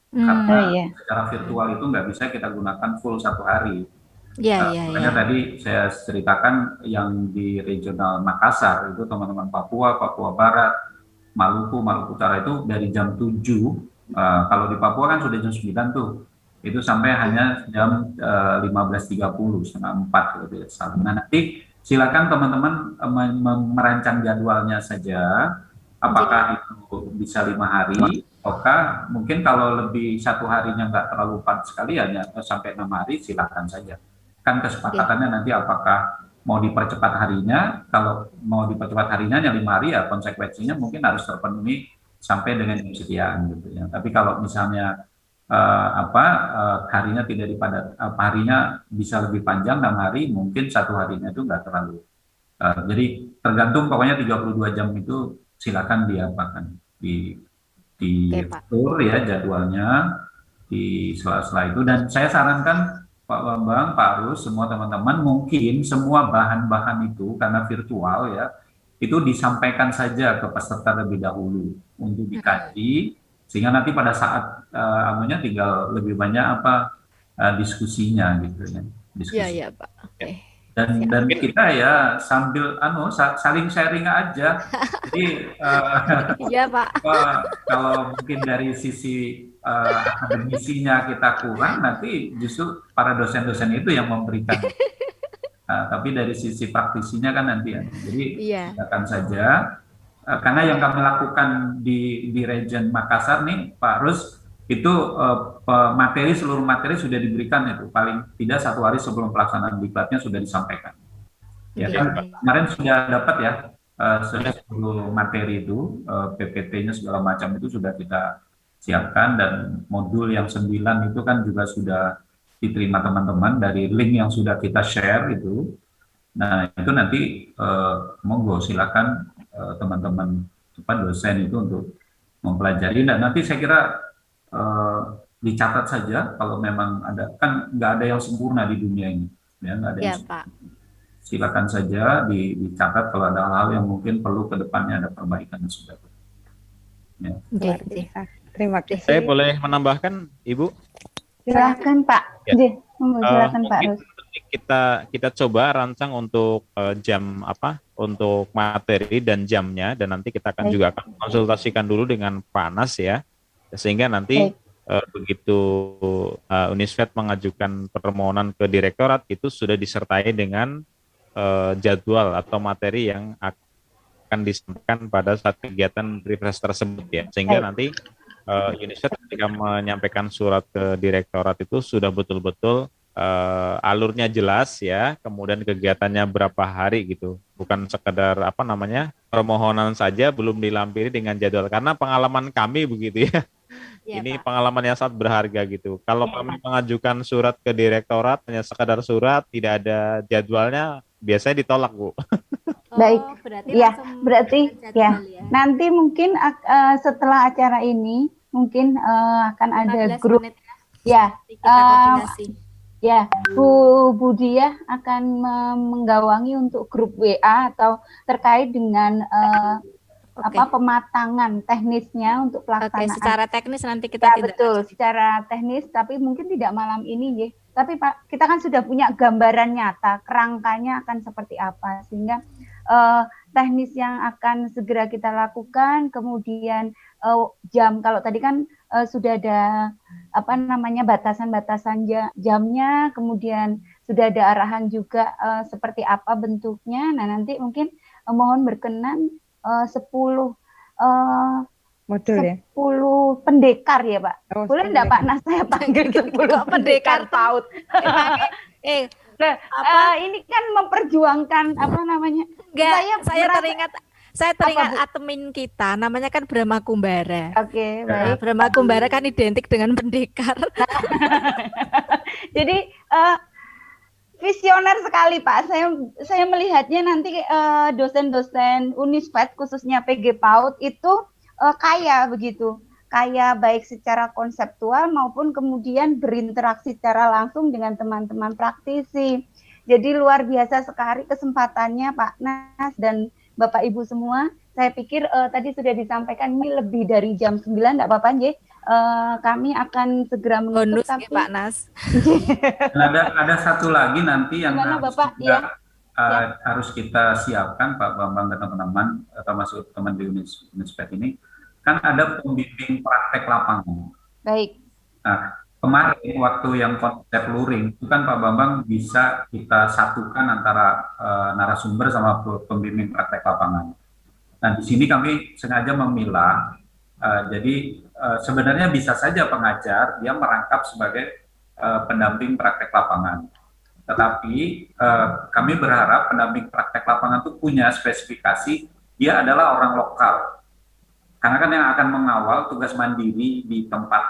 Karena secara virtual itu nggak bisa kita gunakan full 1 hari. Makanya tadi saya ceritakan yang di regional Makassar itu teman-teman Papua Barat, Maluku Utara itu dari jam 7, kalau di Papua kan sudah jam 9 tuh, itu sampai hanya jam 15.30, setengah 4 kalau tidak salah. Nah nanti silakan teman-teman merancang jadwalnya saja, apakah itu bisa 5 hari, ataukah mungkin kalau lebih 1 harinya nggak terlalu padat sekali, hanya sampai 6 hari, silakan saja. Kan kesepakatannya nanti apakah mau dipercepat harinya. Kalau mau dipercepat harinya yang 5 hari ya konsekuensinya mungkin harus terpenuhi sampai dengan jam sekian gitu ya. Tapi kalau misalnya harinya tidak dipadat, harinya bisa lebih panjang 6 hari, mungkin 1 harinya itu nggak terlalu. Jadi tergantung, pokoknya 32 jam itu silakan diapakan diatur ya jadwalnya di sela-sela itu. Dan saya sarankan Pak Bambang, Pak Rus, semua teman-teman mungkin semua bahan-bahan itu karena virtual ya, itu disampaikan saja ke peserta lebih dahulu untuk dikaji, sehingga nanti pada saat tinggal lebih banyak diskusinya gitu ya. Iya Pak. Dan kita ya sambil saling sharing aja. Jadi iya Pak. Kalau mungkin dari sisi akademisinya kita kurang, nanti justru para dosen-dosen itu yang memberikan. Tapi dari sisi praktisinya kan nanti ya. Jadi silakan saja. Karena yang kami lakukan di region Makassar nih, Pak Rus, itu seluruh materi sudah diberikan itu paling tidak 1 hari sebelum pelaksanaan diklatnya sudah disampaikan. Ya kan kemarin sudah dapat ya seluruh materi itu, PPT-nya segala macam itu sudah kita siapkan, dan modul yang 9 itu kan juga sudah diterima teman-teman dari link yang sudah kita share itu. Nah, itu nanti monggo silakan teman-teman dosen itu untuk mempelajari, dan nanti saya kira dicatat saja kalau memang ada, kan nggak ada yang sempurna di dunia ini, ya nggak ada yang Pak. silakan saja dicatat kalau ada hal yang mungkin perlu ke depannya ada perbaikan yang sudah. Ya. Luar biasa. Terima kasih. Saya boleh menambahkan, Ibu? Silakan Pak. Ya. Silakan Pak Rus. Kita coba rancang untuk jam untuk materi dan jamnya, dan nanti kita akan juga akan konsultasikan dulu dengan Pak Nas ya, sehingga nanti begitu Unisfed mengajukan permohonan ke direktorat itu sudah disertai dengan jadwal atau materi yang akan disampaikan pada saat kegiatan refresh tersebut ya, sehingga nanti Unisfed ketika menyampaikan surat ke direktorat itu sudah betul-betul alurnya jelas ya, kemudian kegiatannya berapa hari gitu, bukan sekedar permohonan saja belum dilampiri dengan jadwal, karena pengalaman kami begitu ya. Ini Pak, pengalaman yang sangat berharga gitu. Kalau kami mengajukan surat ke direktorat hanya sekadar surat, tidak ada jadwalnya, biasanya ditolak, Bu. Baik, berarti ya. Nanti mungkin setelah acara ini mungkin akan ada grup ya. Ya, Bu Budia akan menggawangi untuk grup WA atau terkait dengan pematangan teknisnya untuk pelaksanaan. Secara teknis nanti kita betul, secara teknis, tapi mungkin tidak malam ini ya. Tapi Pak, kita kan sudah punya gambaran nyata kerangkanya akan seperti apa, sehingga teknis yang akan segera kita lakukan, kemudian jam, kalau tadi kan sudah ada batasan-batasan jamnya, kemudian sudah ada arahan juga seperti apa bentuknya. Nah, nanti mungkin mohon berkenan 10 modul 10 pendekar ya Pak. Boleh enggak Pak Nas saya panggil 10 pendekar PAUD? Ini kan memperjuangkan saya teringat admin kita, namanya kan Brahma Kumbara. Oke, baik. Brahma Kumbara kan identik dengan pendekar. Jadi visioner sekali Pak. Saya melihatnya nanti dosen-dosen Unisfed khususnya PG PAUD itu kaya begitu. Kaya baik secara konseptual maupun kemudian berinteraksi secara langsung dengan teman-teman praktisi. Jadi luar biasa sekali kesempatannya Pak Nas dan Bapak Ibu semua. Saya pikir tadi sudah disampaikan ini lebih dari jam 9, enggak apa-apa nggih. Kami akan segera menutup, tapi Pak Nas. ada satu lagi nanti yang harus kita siapkan Pak Bambang dan teman-teman, termasuk teman di Unisfed ini, kan ada pembimbing praktek lapangan. Baik. Nah, kemarin waktu yang konsep luring itu kan Pak Bambang bisa kita satukan antara narasumber sama pembimbing praktek lapangan. Nah, di sini kami sengaja memilah. Jadi sebenarnya bisa saja pengajar dia merangkap sebagai pendamping praktek lapangan. Tetapi kami berharap pendamping praktek lapangan itu punya spesifikasi dia adalah orang lokal. Karena kan yang akan mengawal tugas mandiri di tempat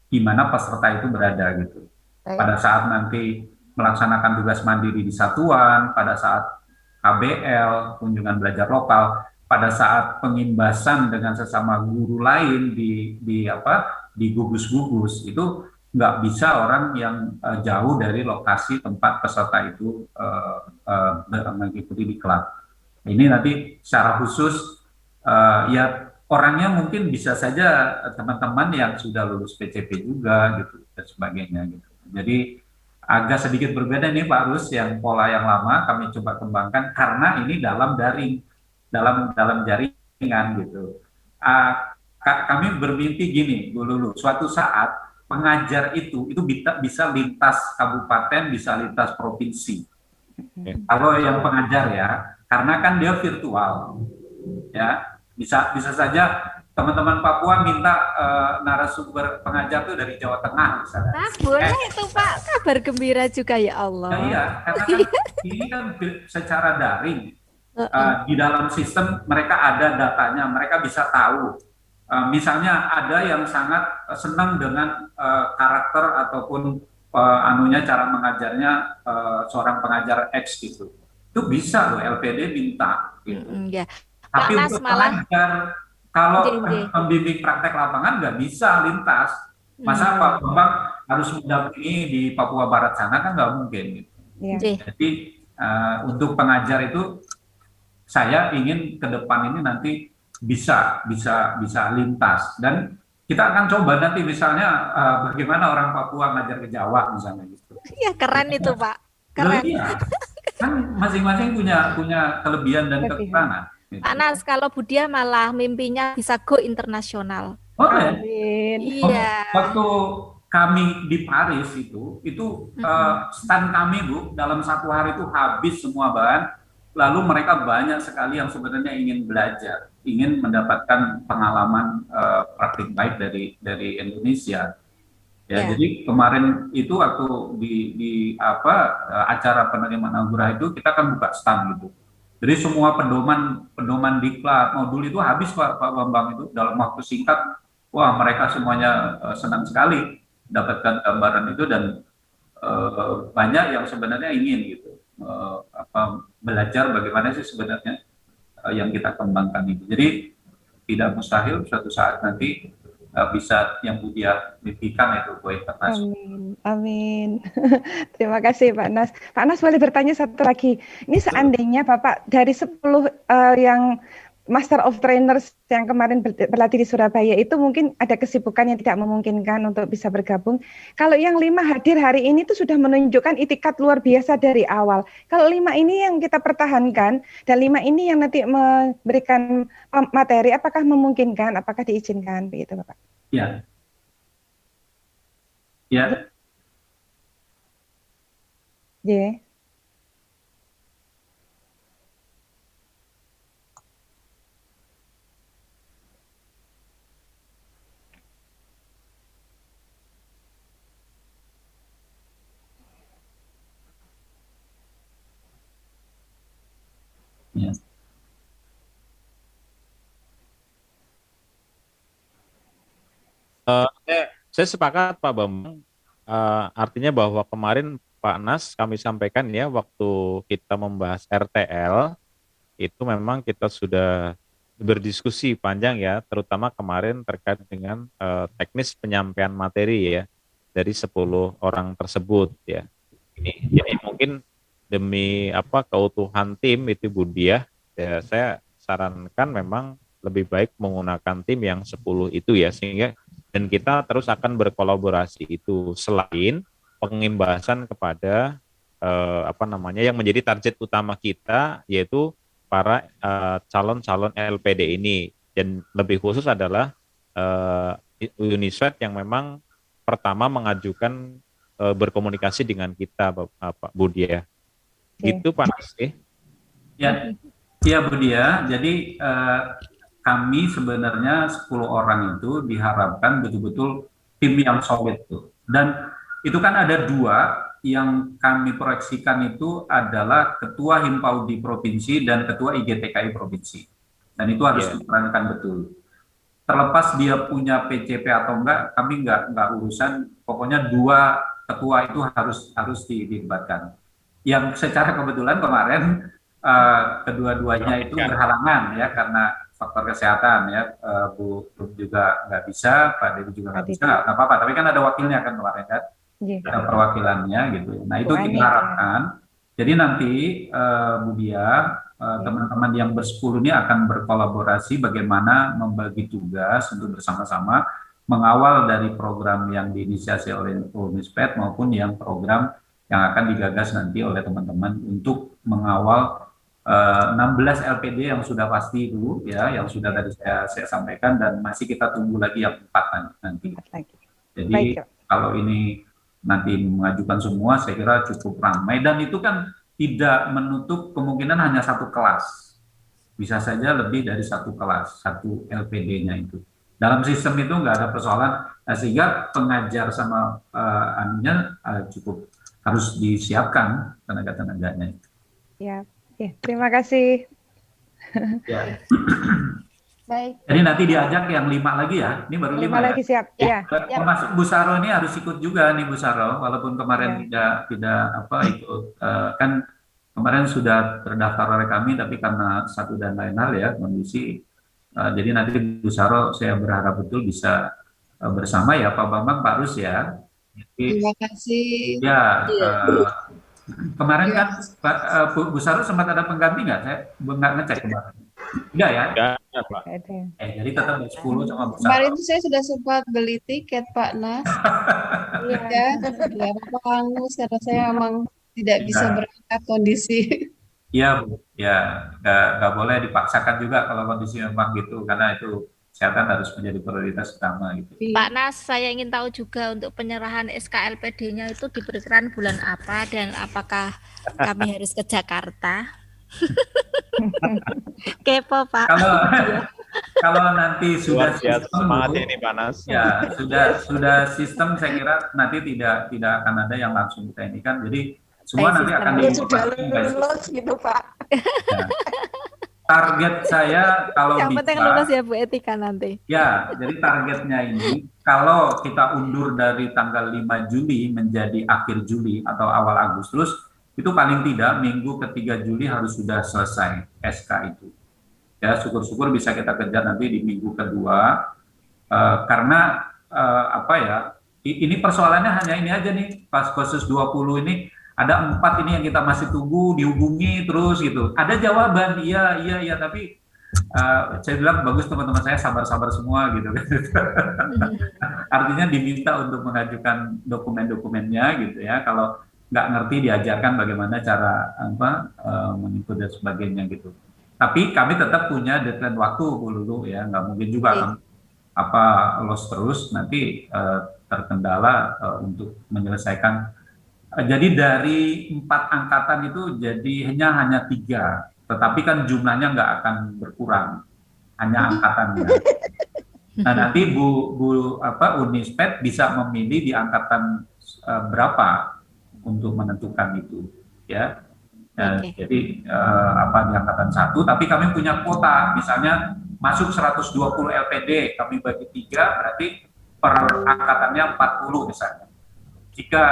di mana peserta itu berada gitu. Pada saat nanti melaksanakan tugas mandiri di satuan, pada saat KBL, kunjungan belajar lokal, pada saat pengimbasan dengan sesama guru lain di gugus-gugus, itu nggak bisa orang yang jauh dari lokasi tempat peserta itu mengikuti di kelas. Ini nanti secara khusus ya orangnya mungkin bisa saja teman-teman yang sudah lulus PCP juga gitu dan sebagainya gitu. Jadi agak sedikit berbeda nih Pak Rus, yang pola yang lama kami coba kembangkan karena ini dalam daring, dalam jaringan gitu. Kami bermimpi gini Bu Lulu, suatu saat pengajar itu bisa lintas kabupaten, bisa lintas provinsi. Kalau yang pengajar ya, karena kan dia virtual ya. Bisa saja teman-teman Papua minta narasumber pengajar itu dari Jawa Tengah misalnya. Nah, boleh itu Pak, kabar gembira juga ya Allah. Nah, iya, karena kan ini kan secara daring. Di dalam sistem mereka ada datanya, mereka bisa tahu. Misalnya ada yang sangat senang dengan karakter ataupun anunya cara mengajarnya seorang pengajar X gitu. Itu bisa loh LPD minta gitu. Ya. Tapi Pak Nas untuk malah pengajar kalau Nggih. pembimbing praktek lapangan nggak bisa lintas. Masa Pak Bambang harus mendampingi di Papua Barat sana kan nggak mungkin gitu. Nggih. Jadi untuk pengajar itu saya ingin ke depan ini nanti bisa lintas, dan kita akan coba nanti misalnya bagaimana orang Papua ngajar ke Jawa misalnya gitu. Iya, keren itu Pak. Loh, Keren. iya. Kan masing-masing punya kelebihan dan kekurangan. Gitu. Pak Nas, kalau Budia malah mimpinya bisa go internasional. Oh ya. Iya. Waktu kami di Paris itu stand kami Bu dalam 1 hari itu habis semua bahan. Lalu mereka banyak sekali yang sebenarnya ingin belajar, ingin mendapatkan pengalaman praktik baik dari Indonesia. Ya, jadi kemarin itu waktu di acara penerimaan anugerah itu kita kan buka stand gitu. Jadi semua pedoman diklat modul itu habis Pak Bambang itu dalam waktu singkat. Wah, mereka semuanya senang sekali dapatkan gambaran itu, dan banyak yang sebenarnya ingin gitu belajar bagaimana sih sebenarnya yang kita kembangkan itu. Jadi tidak mustahil suatu saat nanti bisa yang Budia mimpikan itu go internasional. Amin. Terima kasih Pak Nas. Pak Nas boleh bertanya satu lagi. Ini seandainya Bapak dari 10 yang Master of Trainers yang kemarin berlatih di Surabaya itu mungkin ada kesibukan yang tidak memungkinkan untuk bisa bergabung. Kalau yang 5 hadir hari ini itu sudah menunjukkan itikat luar biasa dari awal. Kalau 5 ini yang kita pertahankan dan 5 ini yang nanti memberikan materi, apakah memungkinkan, apakah diizinkan begitu Bapak? Ya. Ya. Yeah. Yes. Saya sepakat Pak Bambang, artinya bahwa kemarin Pak Nas kami sampaikan ya waktu kita membahas RTL itu memang kita sudah berdiskusi panjang ya, terutama kemarin terkait dengan teknis penyampaian materi ya dari 10 orang tersebut ya. Jadi mungkin demi keutuhan tim itu Budia, ya saya sarankan memang lebih baik menggunakan tim yang 10 itu ya, sehingga dan kita terus akan berkolaborasi itu selain pengimbasan kepada yang menjadi target utama kita, yaitu para calon-calon LPD ini, dan lebih khusus adalah Uniswed yang memang pertama mengajukan berkomunikasi dengan kita Pak Budia. Gitu Pak Nas. Ya Budia, jadi kami sebenarnya 10 orang itu diharapkan betul-betul tim yang solid tuh. Dan itu kan ada 2 yang kami proyeksikan itu adalah ketua Himpaudi Provinsi dan ketua IGTKI Provinsi. Dan itu harus diperankan betul. Terlepas dia punya PCP atau enggak, kami enggak urusan. Pokoknya 2 ketua itu harus dilibatkan. Yang secara kebetulan kemarin kedua-duanya itu berhalangan ya karena faktor kesehatan ya. Bu juga nggak bisa, Pak Dewi juga nggak bisa, nggak apa-apa. Tapi kan ada wakilnya kan kemarin kan, ada perwakilannya gitu. Nah itu kita harapkan. Jadi nanti Budia, teman-teman yang bersepuluh ini akan berkolaborasi bagaimana membagi tugas untuk bersama-sama mengawal dari program yang diinisiasi oleh Uniswed maupun yang program yang akan digagas nanti oleh teman-teman untuk mengawal 16 LPD yang sudah pasti dulu ya, yang sudah tadi saya sampaikan, dan masih kita tunggu lagi yang 4 nanti. Jadi kalau ini nanti mengajukan semua, saya kira cukup ramai, dan itu kan tidak menutup kemungkinan hanya 1 kelas, bisa saja lebih dari 1 kelas, 1 LPD-nya itu. Dalam sistem itu nggak ada persoalan, sehingga pengajar sama cukup harus disiapkan tenaga-tenaganya. Ya. Terima kasih Ya. Baik. Jadi nanti diajak yang 5 lagi ya. Ini baru 5 5 lagi siap. Ya. Termasuk Bu Saro ini harus ikut juga nih Bu Saro, walaupun kemarin tidak apa ikut kan kemarin sudah terdaftar oleh kami, tapi karena satu dan lain hal ya kondisi. Jadi nanti Bu Saro saya berharap betul bisa bersama ya Pak Bambang, Pak Rus ya. Jadi, Terima kasih. ya. Kemarin kan Bu Saro sempat ada pengganti nggak? Saya nggak ngecek kemarin. Tidak ya? Enggak, Pak. Jadi tetap 10 sama Bu Saro. Kemarin itu saya sudah sempat beli tiket Pak Nas. Iya, ya Pak Anus karena saya memang tidak bisa berangkat kondisi. Iya, Bu. Ya, nggak boleh dipaksakan juga kalau kondisi memang gitu, karena itu kesehatan harus menjadi prioritas utama gitu. Pak Nas, saya ingin tahu juga untuk penyerahan SKLPD-nya itu diperkirakan bulan apa dan apakah kami harus ke Jakarta? Kepo Pak. Kalau nanti sudah sistem, semangat ini Pak Nas. Ya, sudah sistem saya kira nanti tidak akan ada yang langsung kita ini kan. Jadi semua nanti akan lulus gitu Pak. Ya. Target saya kalau yang bisa, penting lulus ya Bu Etika nanti. Ya, jadi targetnya ini kalau kita undur dari tanggal 5 Juli menjadi akhir Juli atau awal Agustus, itu paling tidak minggu ketiga Juli harus sudah selesai SK itu. Ya, syukur-syukur bisa kita kejar nanti di minggu kedua, karena apa ya, ini persoalannya hanya ini aja nih, pas khusus 20 ini, ada 4 ini yang kita masih tunggu, dihubungi terus gitu. Ada jawaban, iya, tapi saya bilang bagus teman-teman saya sabar-sabar semua gitu. Artinya diminta untuk mengajukan dokumen-dokumennya gitu ya. Kalau nggak ngerti diajarkan bagaimana cara mengikut dan sebagainya gitu. Tapi kami tetap punya deadline waktu dulu ya, nggak mungkin juga loss terus nanti terkendala untuk menyelesaikan. Jadi dari 4 angkatan itu jadi hanya 3, tetapi kan jumlahnya nggak akan berkurang, hanya angkatannya. Nah nanti Bu Unisped bisa memilih di angkatan berapa untuk menentukan itu, ya. Jadi di angkatan 1, tapi kami punya kuota, misalnya masuk 120 LPD, kami bagi 3, berarti per angkatannya 40 misalnya. Jika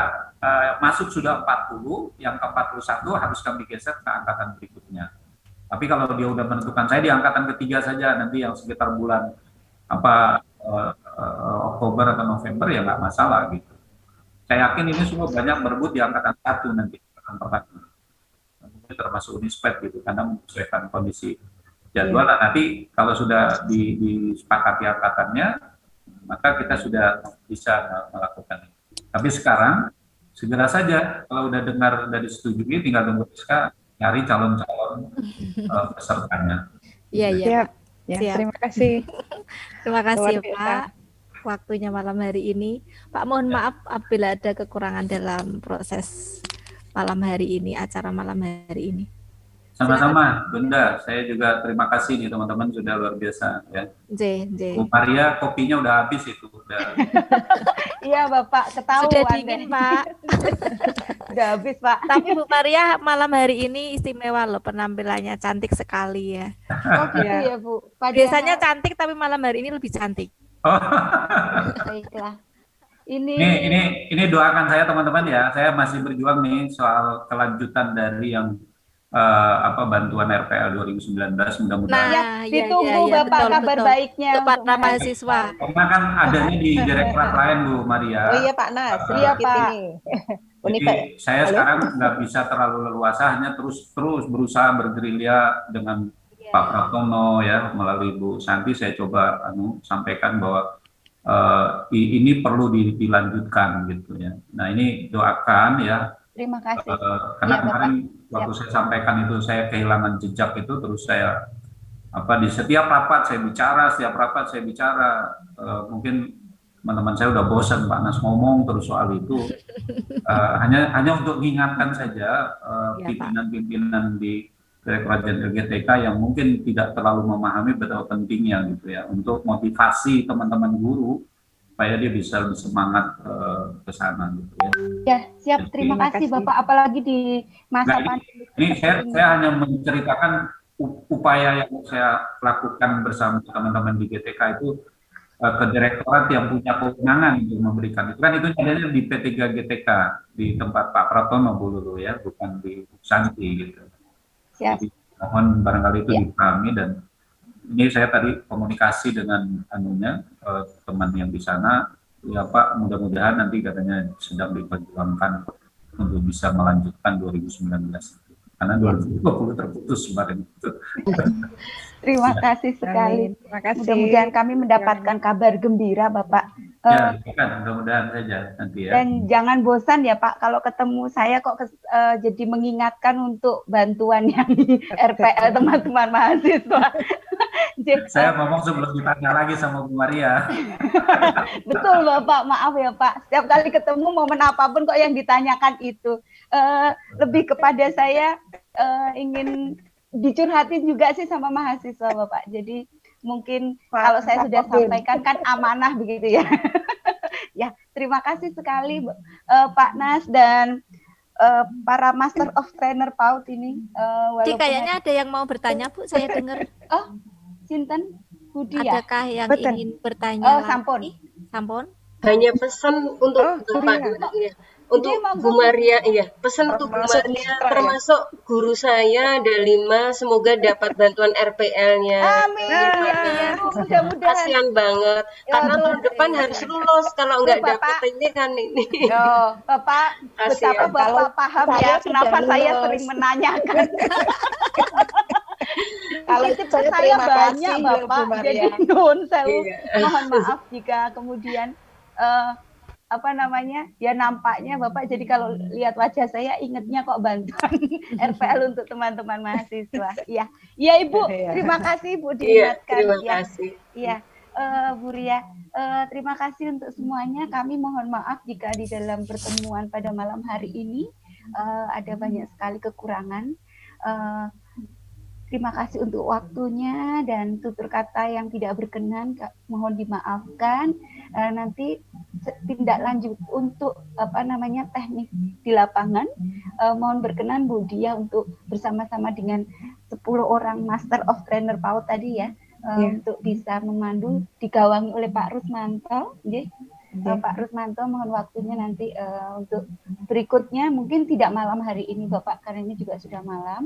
masuk sudah 40, yang ke-41 harus kami geser ke angkatan berikutnya. Tapi kalau dia udah menentukan saya di angkatan ketiga saja, nanti yang sekitar bulan Oktober atau November ya nggak masalah gitu. Saya yakin ini semua banyak berebut di angkatan 1 nanti, angkatan pertama. Termasuk Unisped gitu, karena menyesuaikan kondisi jadwal. Nanti kalau sudah disepakati angkatannya, maka kita sudah bisa melakukan itu. Tapi sekarang segera saja kalau udah dengar dari setujui, tinggal tunggu SK, nyari calon-calon pesertanya. Iya. Ya, terima kasih. Terima kasih Pak waktunya malam hari ini. Pak mohon maaf apabila ada kekurangan dalam proses malam hari ini, acara malam hari ini. Sama-sama, Bunda. Saya juga terima kasih nih teman-teman, sudah luar biasa ya. Bu Maria, kopinya udah habis itu. Iya Bapak, ketahuan. Sudah dingin Pak. Udah habis Pak. Tapi Bu Maria malam hari ini istimewa loh, penampilannya cantik sekali ya. Oh gitu ya Bu. Biasanya cantik tapi malam hari ini lebih cantik. Oh. Baiklah. Ini doakan saya teman-teman ya. Saya masih berjuang nih soal kelanjutan dari yang bantuan RPL 2019, mudah-mudahan. Ditunggu Bapak kabar baiknya untuk para mahasiswa. Karena kan adanya di direktorat lain Bu Maria. Oh iya Pak Nas, iya Pak. Jadi saya sekarang nggak bisa terlalu leluasa, hanya terus berusaha bergerilya dengan Pak Pratono ya, melalui Bu Santi saya coba sampaikan bahwa ini perlu dilanjutkan gitu ya. Nah ini doakan ya. Terima kasih. Karena kemarin waktu saya sampaikan itu saya kehilangan jejak itu, terus saya di setiap rapat saya bicara, mungkin teman-teman saya udah bosan Pak Nas ngomong terus soal itu. Hanya untuk mengingatkan saja pimpinan-pimpinan di Direktorat Jenderal GTK yang mungkin tidak terlalu memahami betapa pentingnya gitu ya, untuk motivasi teman-teman guru supaya dia bisa lebih semangat ke sana gitu ya. Ya, siap. Terima kasih Bapak, apalagi di masa pandemi. Ini saya hanya menceritakan upaya yang saya lakukan bersama teman-teman di GTK itu ke direktorat yang punya kewenangan untuk memberikan itu kan, itu adanya di P3 GTK di tempat Pak Pratono dulu ya, bukan di Santi gitu. Siap. Jadi mohon barangkali itu dipahami, dan ini saya tadi komunikasi dengan teman yang di sana ya Pak, mudah-mudahan nanti katanya sedang diperjuangkan untuk bisa melanjutkan 2019 karena 2020 terputus kemarin. Terima kasih sekali. Terima kasih. Mudah-mudahan kami mendapatkan kabar gembira, Bapak. Ya, kan mudah-mudahan saja nanti ya. Dan jangan bosan ya Pak, kalau ketemu saya kok jadi mengingatkan untuk bantuan yang RPL teman-teman mahasiswa. Saya ngomong sebelum ditanya lagi sama Bu Maria. Betul Bapak, maaf ya Pak. Setiap kali ketemu momen apapun kok yang ditanyakan itu. Lebih kepada saya ingin dicurhatin juga sih sama mahasiswa Bapak. Jadi mungkin kalau saya sudah sampaikan kan amanah begitu ya. Ya, terima kasih sekali Pak Nas dan para Master of Trainer PAUD ini. Kayaknya ada yang mau bertanya Bu, saya dengar. Oh, Sinten Budi ya? Adakah yang ingin bertanya? Oh, sampun. Sampun. Hanya pesan untuk Bapak ya. Untuk Bu Maria, iya, pesan untuk Bu Maria, termasuk guru saya ada 5, semoga dapat bantuan RPL-nya. Amin. Mudah-mudahan. Kasihan banget, karena tahun depan harus lulus, kalau nggak dapat ini kan ini. Yo, Bapak, betapa Bapak paham ya, kenapa saya sering menanyakan. Kalau itu saya banyak Bapak, jadi nun sewu. Mohon maaf jika kemudian ya nampaknya Bapak jadi kalau lihat wajah saya ingatnya kok bantuan RPL untuk teman-teman mahasiswa. Iya, iya Ibu, terima kasih Bu diingatkan. Terima kasih. Iya, Bu Ria, terima kasih untuk semuanya. Kami mohon maaf jika di dalam pertemuan pada malam hari ini ada banyak sekali kekurangan. Terima kasih untuk waktunya dan tutur kata yang tidak berkenan, mohon dimaafkan. Nanti tindak lanjut untuk teknik di lapangan, mohon berkenan Bu Dia untuk bersama-sama dengan 10 orang Master of Trainer PAUD tadi ya, untuk bisa memandu, digawangi oleh Pak Rusmanto. Pak Rusmanto, mohon waktunya nanti untuk berikutnya, mungkin tidak malam hari ini Bapak, karena ini juga sudah malam.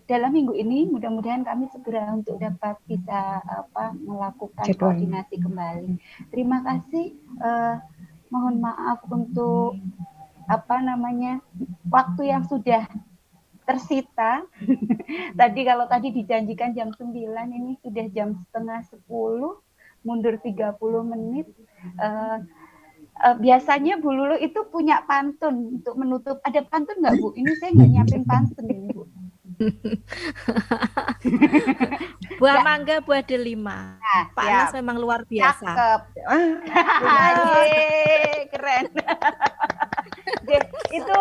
Dalam minggu ini mudah-mudahan kami segera untuk dapat bisa melakukan koordinasi kembali. Terima kasih. Mohon maaf untuk waktu yang sudah tersita. Kalau tadi dijanjikan jam 9, ini sudah jam setengah 10, mundur 30 menit. Biasanya Bu Lulu itu punya pantun untuk menutup. Ada pantun nggak Bu? Ini saya nggak nyiapin pantun ini Bu. Buah mangga, buah delima. Pak Nas memang luar biasa. Cakep. Keren. Itu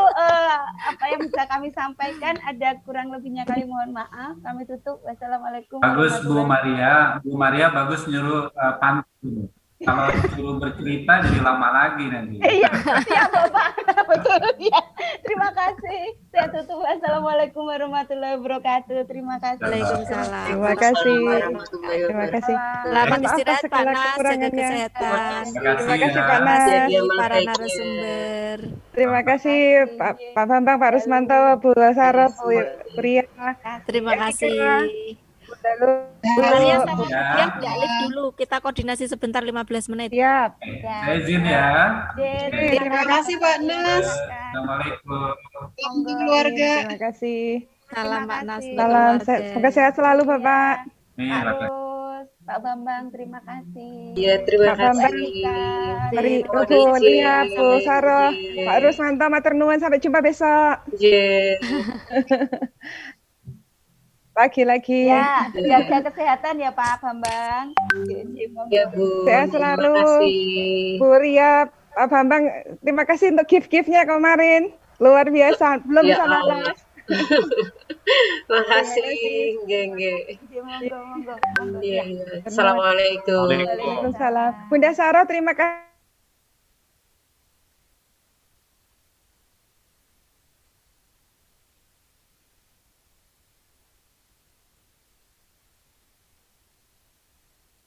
apa yang bisa kami sampaikan. Ada kurang lebihnya kami mohon maaf. Kami tutup. Wassalamualaikum. Bagus Bu Maria. Bu Maria bagus nyuruh pantun. Kalau suruh bercerita jadi lama lagi nanti. Iya, Bapak. Betul ya. Terima kasih. Saya tutup. Assalamualaikum warahmatullahi wabarakatuh. Terima kasih. Waalaikumsalam. Terima kasih. Terima kasih. Selamat istirahat Pak Nas, jaga kesehatan. Terima kasih Pak Nas. Para narasumber. Terima kasih Pak Bambang, Pak Rusmanto, Bu Saro, Bu Ria. Terima kasih. Bu Maria sama Dian balik dulu. Kita koordinasi sebentar 15 menit. Siap. Saya izin ya. Terima kasih Pak Nas. Assalamualaikum. Salam keluarga. Terima kasih. Salam Pak Nas. Salam. Semoga sehat selalu Bapak. Pak Rus, Pak Bambang, terima kasih. Iya, terima kasih. Mari Bu Lia, Bu Saro, Pak Rusmanto, matur nuwun, sampai jumpa besok. Lagi-lagi. Ya, jaga kesehatan ya Pak Bambang. Ya Bu. Sehat selalu. Bu Ria, Pak Bambang, terima kasih untuk gift-giftnya kemarin. Luar biasa. Belum bisa malas. Makasih. Assalamualaikum. Waalaikumsalam. Bunda Saro, terima kasih.